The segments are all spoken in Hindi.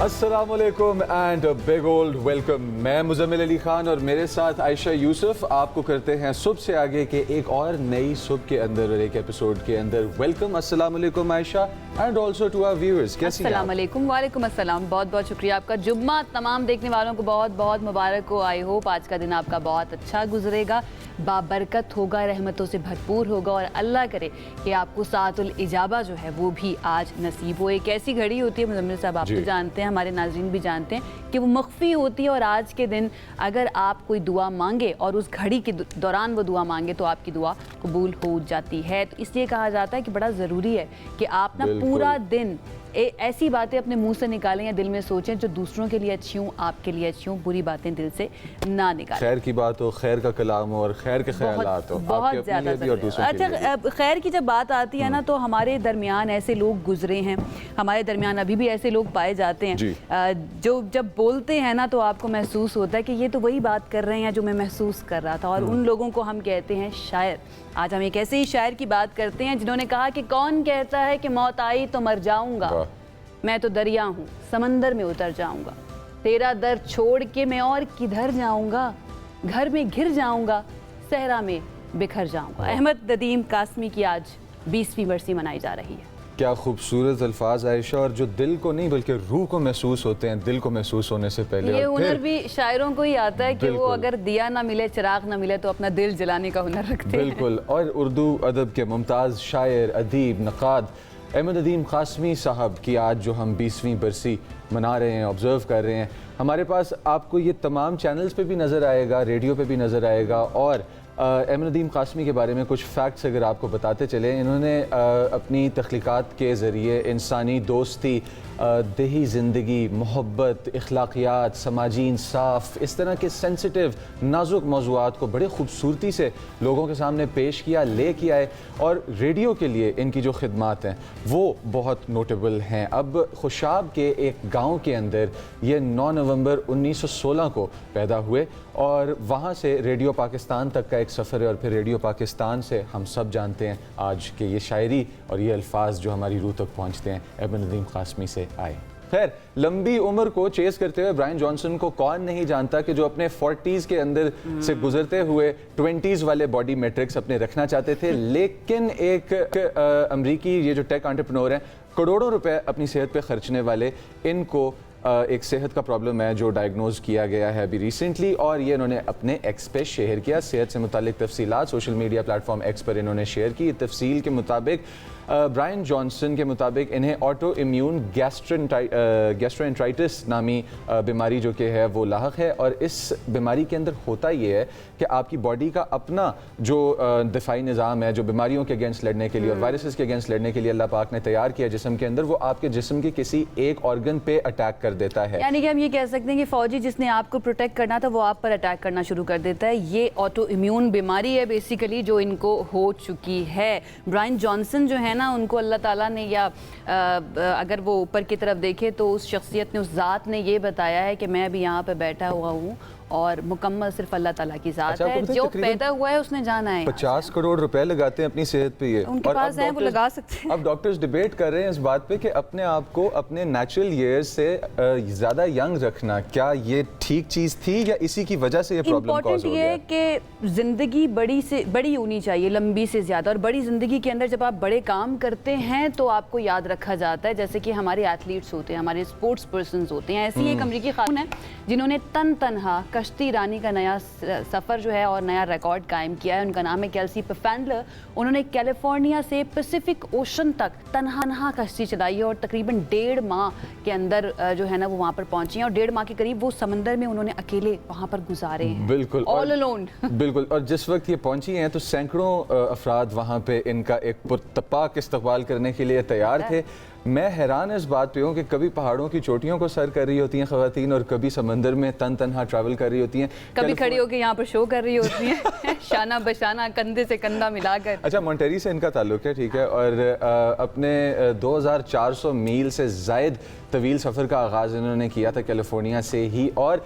अस्सलामुअलैकुम एंड बिग ओल्ड वेलकम। मैं मुजम्मिल अली खान और मेरे साथ आयशा यूसुफ आपको करते हैं सुबह से आगे के एक और नई सुबह के अंदर और एक एपिसोड के अंदर वेलकम। अस्सलामुअलैकुम Ayesha and also to our viewers, कैसी हैं आप? अस्सलामुअलैकुम, वालेकुम अस्सलाम। बहुत बहुत शुक्रिया आपका। जुम्मा तमाम देखने वालों को बहुत बहुत मुबारक हो। आई होप आज का दिन आपका बहुत अच्छा गुजरेगा, बाबरकत होगा, रहमतों से भरपूर होगा और अल्लाह करे कि आपको साअतुल इजाबा जो है वो भी आज नसीब हो। एक ऐसी घड़ी होती है मुजम्मिल साहब, आप तो जानते हैं, हमारे नाज़रीन भी जानते हैं कि वो मख्फी होती है और आज के दिन अगर आप कोई दुआ मांगे और उस घड़ी के दौरान वो दुआ मांगे तो आपकी दुआ कबूल हो जाती है। तो इसलिए कहा जाता है कि बड़ा ज़रूरी है कि आप ना पूरा दिन ऐसी बातें अपने मुंह से निकालें या दिल में सोचें जो दूसरों के लिए अच्छी हों, आपके लिए अच्छी हों, बुरी बातें दिल से ना निकालें। खैर की बात हो, खैर का कलाम हो और खैर के ख्यालात हो, बहुत ज़्यादा। अच्छा, खैर की जब बात आती है ना तो हमारे दरमियान ऐसे लोग गुजरे हैं, हमारे दरमियान अभी भी ऐसे लोग पाए जाते हैं जो जब बोलते हैं ना तो आपको महसूस होता है कि ये तो वही बात कर रहे हैं जो मैं महसूस कर रहा था, और उन लोगों को हम कहते हैं शायर। आज हम एक ऐसे ही शायर की बात करते हैं जिन्होंने कहा कि कौन कहता है कि मौत आई तो मर जाऊंगा, मैं तो दरिया हूँ समंदर में उतर जाऊंगा, तेरा दर छोड़ के मैं और किधर जाऊंगा, घर में घिर जाऊंगा, सहरा में बिखर जाऊंगा। अहमद नदीम कासमी की आज 20वीं बरसी मनाई जा रही है। क्या खूबसूरत अल्फाज आयशा, और जो दिल को नहीं बल्कि रूह को महसूस होते हैं, दिल को महसूस होने से पहले। ये हुनर भी शायरों को ही आता है कि वो अगर दिया ना मिले, चिराग ना मिले तो अपना दिल जलाने का हुनर रखते हैं। बिल्कुल। और उर्दू अदब के मुमताज़ शायर, अदीब, नक़ाद अहमद नदीम कासमी साहब की आज जो हम 20वीं बरसी मना रहे हैं, ऑब्ज़र्व कर रहे हैं, हमारे पास आपको ये तमाम चैनल्स पे भी नज़र आएगा, रेडियो पे भी नज़र आएगा। और अहमद नदीम कासमी के बारे में कुछ फैक्ट्स अगर आपको बताते चले, इन्होंने अपनी तख्लीक़ात के ज़रिए इंसानी दोस्ती, देही ज़िंदगी, मोहब्बत, अखलाक़ियात, समाजी इंसाफ, इस तरह के सेंसिटिव नाजुक मौज़ूआत को बड़े खूबसूरती से लोगों के सामने पेश किया, ले किया है। और रेडियो के लिए इनकी जो खिदमात हैं वो बहुत नोटेबल हैं। अब खुशाब के एक गाँव के अंदर ये 9 नवंबर 1916 को पैदा हुए और वहाँ से रेडियो पाकिस्तान तक का एक सफ़र है, और फिर रेडियो पाकिस्तान से हम सब जानते हैं आज के ये शायरी और ये अल्फाज जो हमारी रूह तक पहुँचते हैं अहमद नदीम कासमी से आए। खैर, लंबी उम्र को चेस करते हुए ब्रायन जॉनसन को कौन नहीं जानता कि जो अपने 40s के अंदर से गुजरते हुए 20s वाले बॉडी मैट्रिक्स अपने रखना चाहते थे, लेकिन एक अमरीकी ये जो टेक एंटरप्रेन्योर हैं, करोड़ों रुपए अपनी सेहत पे खर्चने वाले, इनको एक सेहत का प्रॉब्लम है जो डायग्नोज किया गया है अभी रिसेंटली, और ये इन्होंने अपने एक्स पे शेयर किया। सेहत से मुतालिक तफसीलात सोशल मीडिया प्लेटफॉर्म एक्स पर इन्होंने शेयर की। तफसील के मुताबिक ब्रायन जॉनसन के मुताबिक इन्हें ऑटो इम्यून गैस्ट्रोएंटराइटिस नामी बीमारी जो कि है वो लाहक है, और इस बीमारी के अंदर होता ये है कि आपकी बॉडी का अपना जो दिफाई निज़ाम है, जो बीमारियों के अगेंस्ट लड़ने के लिए और वायरसेस के अगेंस्ट लड़ने के लिए अल्लाह पाक ने तैयार किया जिस्म के अंदर, वो आपके जिस्म के किसी एक ऑर्गन पे अटैक कर देता है। यानी कि हम ये कह सकते हैं कि फौजी जिसने आपको प्रोटेक्ट करना था वो आप पर अटैक करना शुरू कर देता है। ये ऑटो इम्यून बीमारी है बेसिकली जो इनको हो चुकी है। ब्रायन जॉनसन जो है ना, उनको अल्लाह ताला ने, या अगर वो ऊपर की तरफ देखे तो उस शख्सियत ने, उस ज़ात ने ये बताया है कि मैं भी यहाँ पे बैठा हुआ हूँ और मुकम्मल सिर्फ अल्लाह ताला की ज़ात है, जो पैदा हुआ है उसने जाना है। 50 करोड़ रुपए लगाते हैं अपनी सेहत पे, ये उनके पास है, वो लगा सकते हैं। अब डॉक्टर्स डिबेट कर रहे हैं इस बात पे कि अपने आप को अपने नेचुरल ईयर्स से ज़्यादा यंग रखना, क्या ये ठीक चीज़ थी या इसी की वजह से ये प्रॉब्लम कॉज हो गया? ये कि ज़िंदगी बड़ी से बड़ी होनी चाहिए, लंबी से ज़्यादा, और बड़ी ज़िंदगी के अंदर जब आप बड़े काम करते हैं तो आपको याद रखा जाता है। जैसे कि हमारे एथलीट्स होते हैं, हमारे स्पोर्ट्स पर्सनस होते हैं, ऐसी एक अमरीकी खातून है जिन्होंने तनहा कश्ती रानी का नया सफ़र जो है और नया रिकॉर्ड कायम किया है। उनका नाम है केल्सी पफेंडलर। उन्होंने कैलिफोर्निया से पैसिफिक ओशन तक तनहा कश्ती चलाई है और तकरीबन 1.5 माह के अंदर जो है ना वो वहाँ पर पहुंची हैं, और 1.5 माह के करीब वो समंदर में उन्होंने अकेले वहाँ पर गुजारे हैं। बिल्कुल, ऑल अलोन। बिल्कुल। और जिस वक्त ये पहुंची हैं तो सैकड़ों अफराद वहाँ पे इनका एक पुरतपाक इस्तकबाल करने के लिए तैयार थे। मैं हैरान इस बात पे हूँ कि कभी पहाड़ों की चोटियों को सर कर रही होती हैं ख़वातीन, और कभी समंदर में तनहा ट्रैवल कर रही होती हैं, कभी खड़ी होकर यहाँ पर शो कर रही होती हैं शाना बशाना, कंधे से कंधा मिलाकर। अच्छा, मॉन्टेरी से इनका ताल्लुक है, ठीक है, और अपने 2400 मील से जायद तवील सफ़र का आगाज़ इन्होंने किया था कैलिफोर्निया से ही, और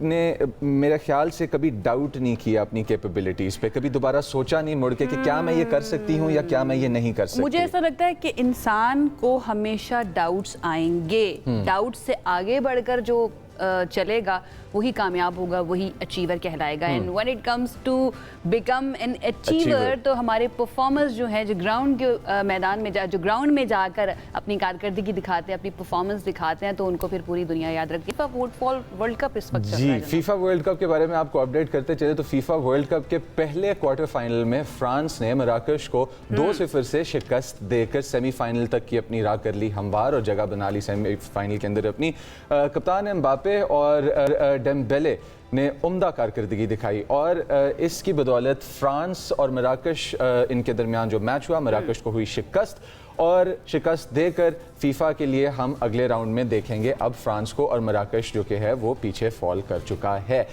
ने मेरे ख्याल से कभी डाउट नहीं किया अपनी कैपेबिलिटीज़ पे, कभी दोबारा सोचा नहीं मुड़ के कि क्या मैं ये कर सकती हूँ या क्या मैं ये नहीं कर सकती। मुझे ऐसा लगता है कि इंसान को हमेशा डाउट्स आएंगे, डाउट से आगे बढ़कर जो चलेगा वही कामयाब होगा, वही अचीवर कहलाएगा। And when it comes to become an achiever, तो हमारे परफॉर्मर्स जो है, जो ग्राउंड के मैदान में जो ग्राउंड में जाकर अपनी कारकर्दगी दिखाते हैं, अपनी परफॉर्मेंस दिखाते हैं, तो उनको फिर पूरी दुनिया याद रखती है। फीफा वर्ल्ड कप इस वक्त चल रहा है। फीफा वर्ल्ड कप के बारे में आपको अपडेट करते चले तो फीफा वर्ल्ड कप के पहले क्वार्टर फाइनल में फ्रांस ने मराकश को 2-0 से शिकस्त देकर सेमीफाइनल तक की अपनी राह कर ली हमवार और जगह बना ली सेमीफाइनल के अंदर अपनी। कप्तान एम्बापे और डेम्बेले ने उम्दा कारकर्दगी दिखाई और इसकी बदौलत फ्रांस और मराकश इनके दरमियान जो मैच हुआ, मराकश को हुई शिकस्त, और शिकस्त देकर फीफा के लिए हम अगले राउंड में देखेंगे अब फ्रांस को, और मराकश जो कि है वो पीछे फॉल कर चुका है।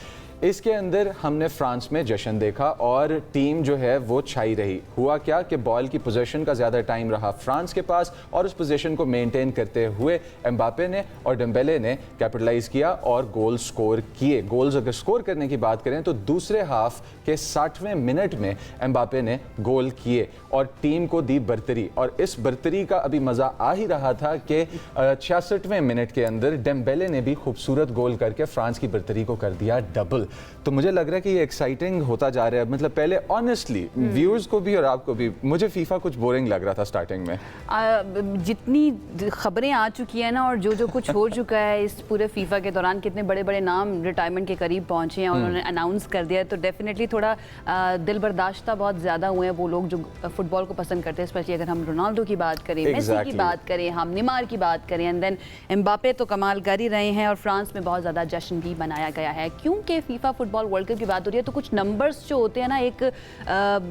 इसके अंदर हमने फ्रांस में जश्न देखा और टीम जो है वो छाई रही। हुआ क्या कि बॉल की पोजीशन का ज़्यादा टाइम रहा फ्रांस के पास और उस पोजीशन को मेंटेन करते हुए एम्बापे ने और डेम्बेले ने कैपिटलाइज किया और गोल स्कोर किए। गोल्स अगर स्कोर करने की बात करें तो दूसरे हाफ के 60वें मिनट में एम्बापे ने गोल किए और टीम को दी बरतरी, और इस बरतरी का अभी मज़ा आ ही रहा था कि 66वें मिनट के अंदर डेम्बेले ने भी खूबसूरत गोल करके फ्रांस की बरतरी को कर दिया डबल। तो मुझे लग रहा है कि ये एक्साइटिंग होता जा रहा है। मतलब पहले ऑनेस्टली व्यूअर्स को भी और आपको भी, मुझे फीफा कुछ बोरिंग लग रहा था स्टार्टिंग में। जितनी खबरें आ चुकी हैं ना और जो कुछ हो चुका है इस पूरे फीफा के दौरान, कितने बड़े बड़े नाम रिटायरमेंट के करीब पहुंचे हैं और उन्होंने अनाउंस कर दिया है, तो डेफिनेटली थोड़ा दिल बर्दाश्ता बहुत ज़्यादा हुए हैं वो लोग जो फुटबॉल को पसंद करते हैं। स्पेशली अगर हम रोनाल्डो की बात करें, मेसी की बात करें, हम नेमार की बात करें, एंड देन एम्बापे तो कमाल कर ही रहे हैं और फ्रांस में बहुत ज़्यादा जश्न भी मनाया गया है। क्योंकि फीफा फुटबॉल वर्ल्ड कप की बात हो रही है तो कुछ नंबर्स जो होते हैं ना, एक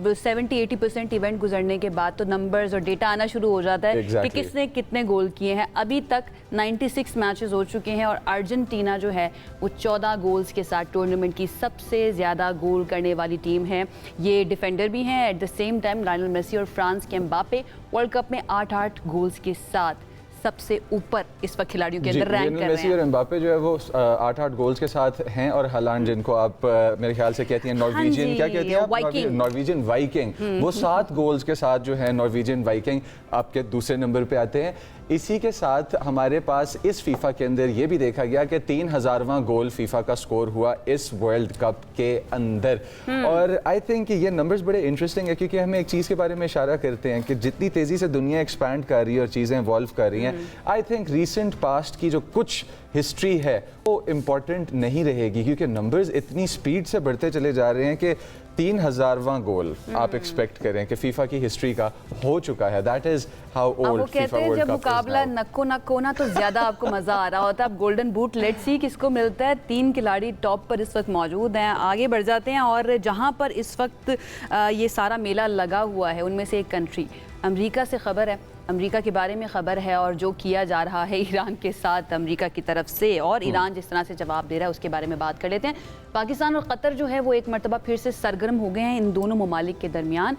70-80% इवेंट गुजरने के बाद तो नंबर्स और डेटा आना शुरू हो जाता है कि किसने कितने गोल किए हैं। अभी तक 96 मैचेस हो चुके हैं और अर्जेंटीना जो है वो 14 गोल्स के साथ टूर्नामेंट की सबसे ज़्यादा गोल करने वाली टीम है। ये डिफेंडर भी हैं at the same time Lionel Messi, और फ्रांस के एम्बापे वर्ल्ड कप में 8-8 गोल्स के साथ सबसे ऊपर इस वक्त खिलाड़ियों के अंदर रैंक कर रहे हैं। मेसी और एम्बापे जो है वो 8-8 गोल्स के साथ हैं, और हालांड जिनको आप मेरे ख्याल से कहती हैं नॉर्वेजियन, क्या कहती हैं आप, नॉर्वेजियन वाइकिंग, वो 7 गोल्स के साथ जो है नॉर्वेजियन वाइकिंग आपके दूसरे नंबर पे आते हैं। इसी के साथ हमारे पास इस फीफा के अंदर ये भी देखा गया कि 3000वां गोल फीफा का स्कोर हुआ इस वर्ल्ड कप के अंदर। और आई थिंक ये नंबर्स बड़े इंटरेस्टिंग है क्योंकि हमें एक चीज़ के बारे में इशारा करते हैं कि जितनी तेज़ी से दुनिया एक्सपैंड कर रही है और चीज़ें इवॉल्व कर रही हैं, आई थिंक रीसेंट पास्ट की जो कुछ हिस्ट्री है वो इम्पॉर्टेंट नहीं रहेगी, क्योंकि नंबर्स इतनी स्पीड से बढ़ते चले जा रहे हैं कि 3000वां गोल आप एक्सपेक्ट करें कि फीफा की हिस्ट्री का हो चुका है। That is how old FIFA world cup. जब मुकाबला नक्को नक होना तो ज्यादा आपको मजा आ रहा होता है। अब गोल्डन बूट लेट्स सी किसको मिलता है। 3 खिलाड़ी टॉप पर इस वक्त मौजूद हैं। आगे बढ़ जाते हैं और जहां पर इस वक्त ये सारा मेला लगा हुआ है उनमें से एक कंट्री अमेरिका से खबर है, अमेरिका के बारे में ख़बर है और जो किया जा रहा है ईरान के साथ अमेरिका की तरफ से, और ईरान जिस तरह से जवाब दे रहा है उसके बारे में बात कर लेते हैं। पाकिस्तान और कतर जो है वो एक मरतबा फिर से सरगर्म हो गए हैं इन दोनों ममालिक के दरमियान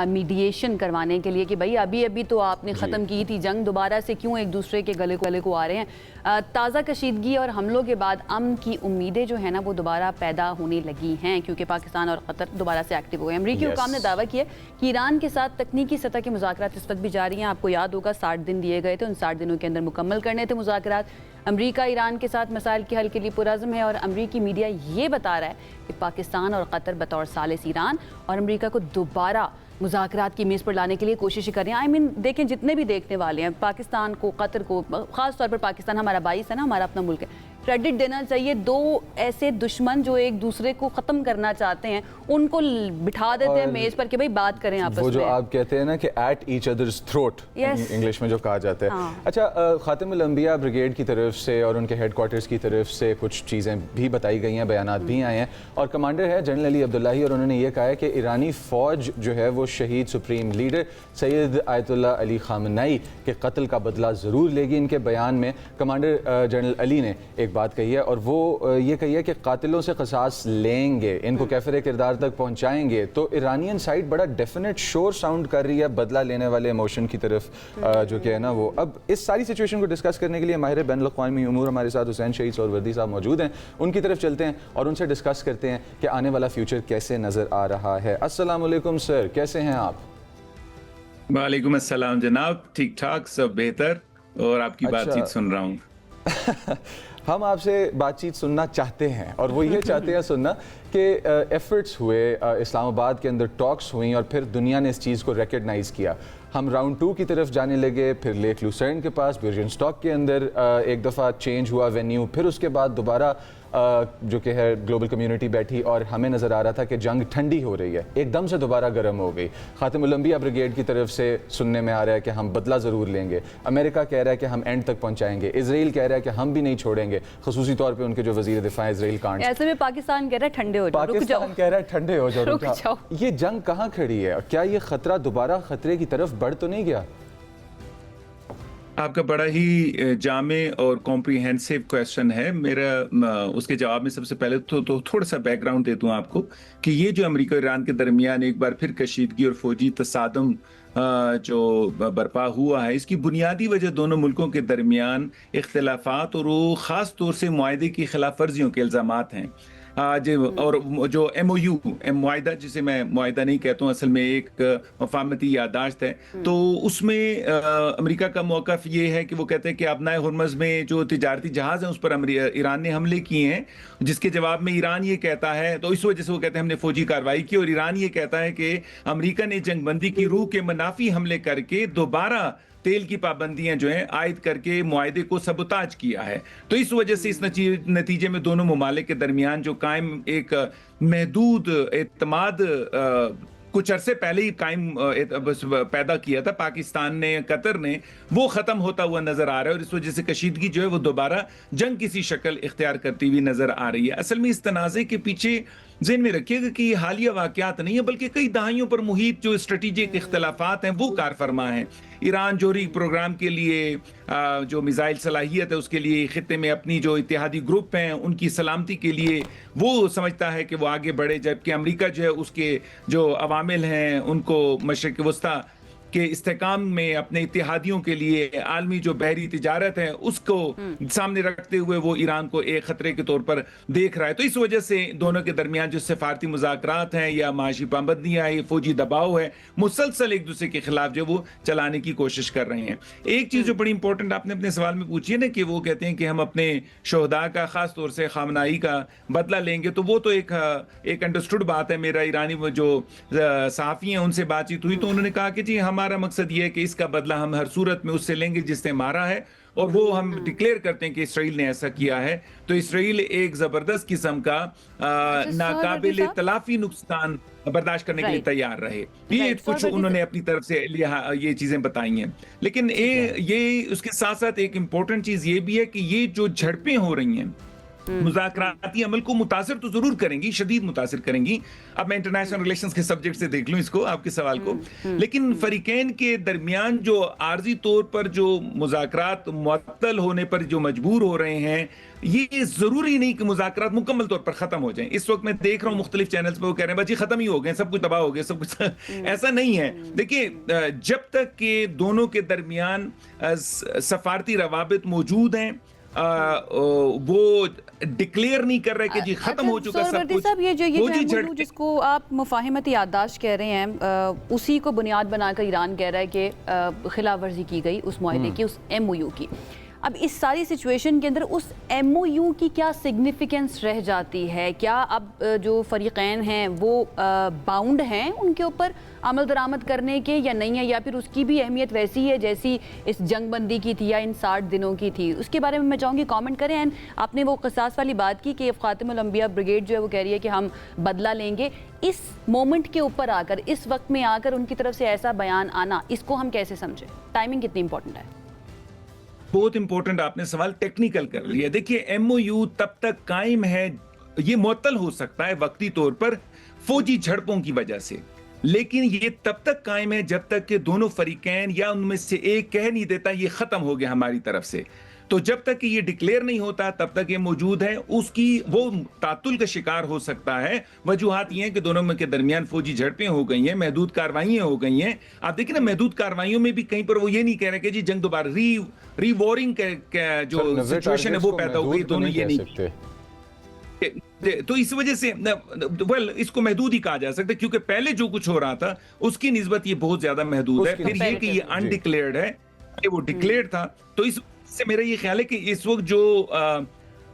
मीडिएशन करवाने के लिए कि भाई अभी अभी तो आपने ख़त्म की थी जंग, दोबारा से क्यों एक दूसरे के गले को आ रहे हैं। ताज़ा कशीदगी और हमलों के बाद अमन की उम्मीदें जो है ना वो दोबारा पैदा होने लगी हैं, क्योंकि पाकिस्तान और कतर दोबारा से एक्टिव हो गए। अमरीकी हुकाम ने दावा किया कि ईरान के साथ तकनीकी सतह के मुज़ाकरात इस वक्त भी जारी हैं। आपको याद होगा 60 दिन दिए गए थे, उन 60 दिनों के अंदर मुकम्मल करने थे मुज़ाकरात। अमरीका ईरान के साथ मसाइल के हल के लिए पुरज़्म है और अमरीकी मीडिया ये बता रहा है कि पाकिस्तान और कतर बतौर सालिस ईरान और अमरीका को दोबारा मुज़ाकरात की मेज़ पर लाने के लिए कोशिश कर रहे हैं। आई मीन देखें जितने भी देखने वाले हैं पाकिस्तान को, कतर को, ख़ास तौर पर पाकिस्तान हमारा भाई है ना, हमारा अपना मुल्क है, क्रेडिट देना चाहिए। 2 ऐसे दुश्मन जो एक दूसरे को ख़त्म करना चाहते हैं उनको बिठा देते हैं मेज़ पर कि भाई बात करें आपस में। वो जो आप कहते हैं ना कि at each others throat English में जो कहा जाता है। हाँ। अच्छा, खातिमुल अंबिया ब्रिगेड की तरफ से और उनके हेडक्वार्टर्स की तरफ से कुछ चीज़ें भी बताई गई हैं, बयानात भी आए हैं, और कमांडर है जनरल अली अब्दुल्लाही और उन्होंने ये कहा है कि ईरानी फ़ौज जो है वो शहीद supreme leader Syed Ayatollah Ali Khamenei के कत्ल का बदला ज़रूर लेगी। इनके बयान में कमांडर जनरल अली ने एक एक बात कही है, और वो ये कही है कि कातिलों से क़सास लेंगे, इनको कैफर किरदार तक पहुंचाएंगे। तो ईरानियन साइड बड़ा डेफिनेट श्योर साउंड कर रही है बदला लेने वाले इमोशन की तरफ, जो कि है ना वो। अब इस सारी सिचुएशन को डिस्कस करने के लिए माहिर बैन अल-अक़वामी उमूर हमारे साथ हुसैन शहीद सोहरवर्दी साहब मौजूद हैं। उनकी तरफ चलते हैं और उनसे डिस्कस करते हैं कि आने वाला फ्यूचर कैसे नज़र आ रहा है। अस्सलाम वालेकुम सर, कैसे हैं आप? वालेकुम अस्सलाम जनाब, ठीक ठाक, सब बेहतर, और आपकी बातचीत सुन रहा हूँ। हम आपसे बातचीत सुनना चाहते हैं, और वो ये चाहते हैं सुनना कि एफर्ट्स हुए, इस्लामाबाद के अंदर टॉक्स हुई और फिर दुनिया ने इस चीज़ को रिकग्नाइज़ किया। हम राउंड 2 की तरफ जाने लगे, फिर लेक लुसेर्न के पास बिर्जनस्टॉक के अंदर एक दफ़ा चेंज हुआ वेन्यू, फिर उसके बाद दोबारा जो कि है ग्लोबल कम्युनिटी बैठी और हमें नज़र आ रहा था कि जंग ठंडी हो रही है, एकदम से दोबारा गर्म हो गई। खातिमुल अंबिया ब्रिगेड की तरफ से सुनने में आ रहा है कि हम बदला ज़रूर लेंगे, अमेरिका कह रहा है कि हम एंड तक पहुंचाएंगे, इजराइल कह रहा है कि हम भी नहीं छोड़ेंगे, खसूसी तौर पर उनके जो वज़ीर दिफा इजराइल कांड। ऐसे में पाकिस्तान कह रहा है ठंडे हो जाओ, पाकिस्तान कह रहा है ठंडे हो जाओ, रुक जाओ। ये जंग कहाँ खड़ी है? क्या ये खतरा दोबारा खतरे की तरफ बढ़ तो नहीं गया? आपका बड़ा ही जामे और कॉम्प्रिहेंसिव क्वेश्चन है। मेरा उसके जवाब में सबसे पहले तो थोड़ा सा बैकग्राउंड दे दूं आपको कि ये जो अमेरिका और ईरान के दरमियान एक बार फिर कशीदगी और फौजी तसादम जो बर्पा हुआ है, इसकी बुनियादी वजह दोनों मुल्कों के दरमियान इख्तिलाफात और वो ख़ास तौर से मुआहदे की खिलाफ वर्जियों के इल्ज़ामात हैं। आज और जो MOU मुआहदा, जिसे मैं मुआहदा नहीं कहता हूँ, असल में एक मफाहमती याददाश्त है, तो उसमें अमेरिका का मौक़िफ़ ये है कि वो कहते हैं कि अपना हुर्मुज़ में जो तिजारती जहाज़ हैं उस पर ईरान ने हमले किए हैं, जिसके जवाब में ईरान ये कहता है, तो इस वजह से वो कहते हैं हमने फौजी कार्रवाई की, और ईरान ये कहता है कि अमेरिका ने जंगबंदी की रूह के मुनाफी हमले करके दोबारा तेल की पाबंदियां जो हैं आयद करके मुआहदे को सबुताज किया है। तो इस वजह से इस नतीजे में दोनों ममालिक के दरमियान जो कायम एक महदूद एतमाद कुछ अरसे पहले ही कायम पैदा किया था पाकिस्तान ने, कतर ने, वो ख़त्म होता हुआ नज़र आ रहा है, और इस वजह से कशीदगी जो है वो दोबारा जंग किसी शक्ल इख्तियार करती हुई नज़र आ रही है। असल में इस तनाज़े के पीछे ज़हन में रखिएगा कि ये हालिया वाक़यात नहीं है, बल्कि कई दहाइयों पर मुहित जो स्ट्रेटेजिक इख्तलाफात हैं वो कार फरमा हैं। ईरान जोहरी प्रोग्राम के लिए जो मिसाइल सलाहियत है उसके लिए खित्ते में अपनी जो इत्तेहादी ग्रुप हैं उनकी सलामती के लिए वो समझता है कि वो आगे बढ़े, जबकि अमेरिका जो है उसके जो अवामिल हैं उनको मशरिक़ वस्ता के इस्तेकाम में अपने इत्तेहादियों के लिए आलमी जो बहरी तिजारत है उसको सामने रखते हुए वो ईरान को एक खतरे के तौर पर देख रहा है। तो इस वजह से दोनों के दरमियान जो सफारती मुज़ाकरात हैं या माशी पाबंदियां, ये फौजी दबाव है, मुसलसल एक दूसरे के खिलाफ जो वो चलाने की कोशिश कर रहे हैं। एक चीज़ जो बड़ी इंपॉर्टेंट आपने अपने सवाल में पूछी है ना कि वो कहते हैं कि हम अपने शोहदा का, खास तौर से खामनाई का बदला लेंगे, तो वो तो एक अंडरस्टूड बात है। मेरा ईरानी जो सहाफ़ी हैं उनसे बातचीत हुई तो उन्होंने कहा कि जी हमारा मकसद ये है कि इसका बदला हम हर सूरत में उससे लेंगे जिसने मारा है, और वो हम डिक्लेयर करते हैं कि इसराइल ने ऐसा किया है। तो इसराइल एक जबरदस्त किस्म का नाकाबिल तलाफी नुकसान बर्दाश्त करने के लिए तैयार रहे। ये कुछ उन्होंने अपनी तरफ से ये चीजें बताई हैं। लेकिन ये उसके साथ साथ एक इंपॉर्टेंट चीज ये भी है कि ये जो झड़पें हो रही हैं मुज़ाकराती अमल को मुतासिर तो जरूर करेंगी, शदीद मुतासिर करेंगी। अब मैं इंटरनेशनल रिलेशंस के सब्जेक्ट से देख लूं इसको, आपके सवाल को, लेकिन फरीकैन के दरमियान जो आर्जी तौर पर जो मुज़ाकरात मुअत्तल होने पर जो मजबूर हो रहे हैं, ये जरूरी नहीं कि मुज़ाकरात मुकम्मल तौर पर खत्म हो जाएं। इस वक्त मैं देख रहा हूं मुख्तलिफ चैनल्स पे वो कह रहे हैं बच्चे खत्म ही हो गए, सब कुछ तबाह हो गया, सब कुछ ऐसा नहीं है। देखिए, जब तक के दोनों के दरमियान सफारती रवाबित मौजूद हैं, वो डिक्लेयर नहीं कर रहे कि जी खत्म हो चुका सब कुछ। साहब, ये जो जिसको आप मुफाहिमती याददाश्त कह रहे हैं, उसी को बुनियाद बनाकर ईरान कह रहा है कि खिलाफ वर्जी की गई उस मुआहदे की, उस MOU की। अब इस सारी सिचुएशन के अंदर उस MOU की क्या सिग्निफिकेंस रह जाती है? क्या अब जो फरीकैन हैं वो बाउंड हैं उनके ऊपर अमल दरामद करने के, या नहीं है, या फिर उसकी भी अहमियत वैसी है जैसी इस जंगबंदी की थी या इन 60 दिनों की थी? उसके बारे में मैं चाहूँगी कमेंट करें। एंड आपने वो क़सास वाली बात की कि खातिमुल अंबिया ब्रिगेड जो है वो कह रही है कि हम बदला लेंगे। इस मोमेंट के ऊपर आकर, इस वक्त में आकर उनकी तरफ से ऐसा बयान आना, इसको हम कैसे समझें? टाइमिंग कितनी इंपॉर्टेंट है? बहुत इंपॉर्टेंट आपने सवाल टेक्निकल कर लिया। देखिए, MOU तब तक कायम है, ये मुअत्तल हो सकता है वक्ती तौर पर फौजी झड़पों की वजह से, लेकिन ये तब तक कायम है जब तक कि दोनों फरीकैन या उनमें से एक कह नहीं देता ये खत्म हो गया हमारी तरफ से। तो जब तक कि ये डिक्लेयर नहीं होता तब तक ये मौजूद है, उसकी वो तातुल का शिकार हो सकता है। वजूहात ये हैं कि दोनों के दरमियान फौजी झड़पें हो गई हैं, महदूद कार्रवाइयां हो गई हैं। आप देखिए ना, महदूद कार्रवाइयों में भी कहीं पर वो ये नहीं कह रहे कि जी जंग दोबारा रीवॉरिंग जो सिचुएशन है वो पैदा हो गई, दोनों ये नहीं कहते। तो इस वजह से इसको महदूद ही कहा जा सकता है, क्योंकि पहले जो कुछ हो रहा था उसकी निस्बत ये बहुत ज्यादा महदूद है। फिर ये कि ये अनडिक्लेयर्ड है, वो डिक्लेयर्ड था। तो इस से मेरा ये ख्याल है कि इस वक्त जो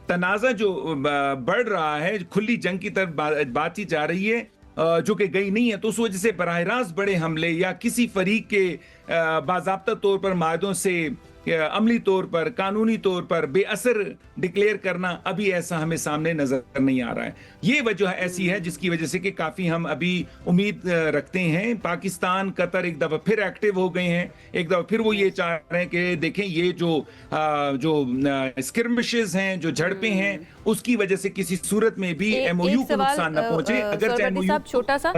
तनाज़ा जो बढ़ रहा है, खुली जंग की तरफ बातचीत जा रही है, जो कि गई नहीं है, तो उस वजह से बराह रास्त बड़े हमले या किसी फरीक के बाज़ाब्ता तौर पर मायदों से अमली तौर पर, कानूनी तौर पर बेअसर डिक्लेयर करना अभी ऐसा हमें सामने नजर नहीं आ रहा है। ये वजह ऐसी है जिसकी वजह से कि काफी हम अभी उम्मीद रखते हैं। पाकिस्तान, कतर एक दफा फिर एक्टिव हो गए हैं, एक दफा फिर वो ये चाह रहे हैं कि देखें ये जो स्किर्मिशेस हैं, जो झड़पें हैं, उसकी वजह से किसी सूरत में भी एमओयू को नुकसान न पहुंचे। अगर साहब छोटा सा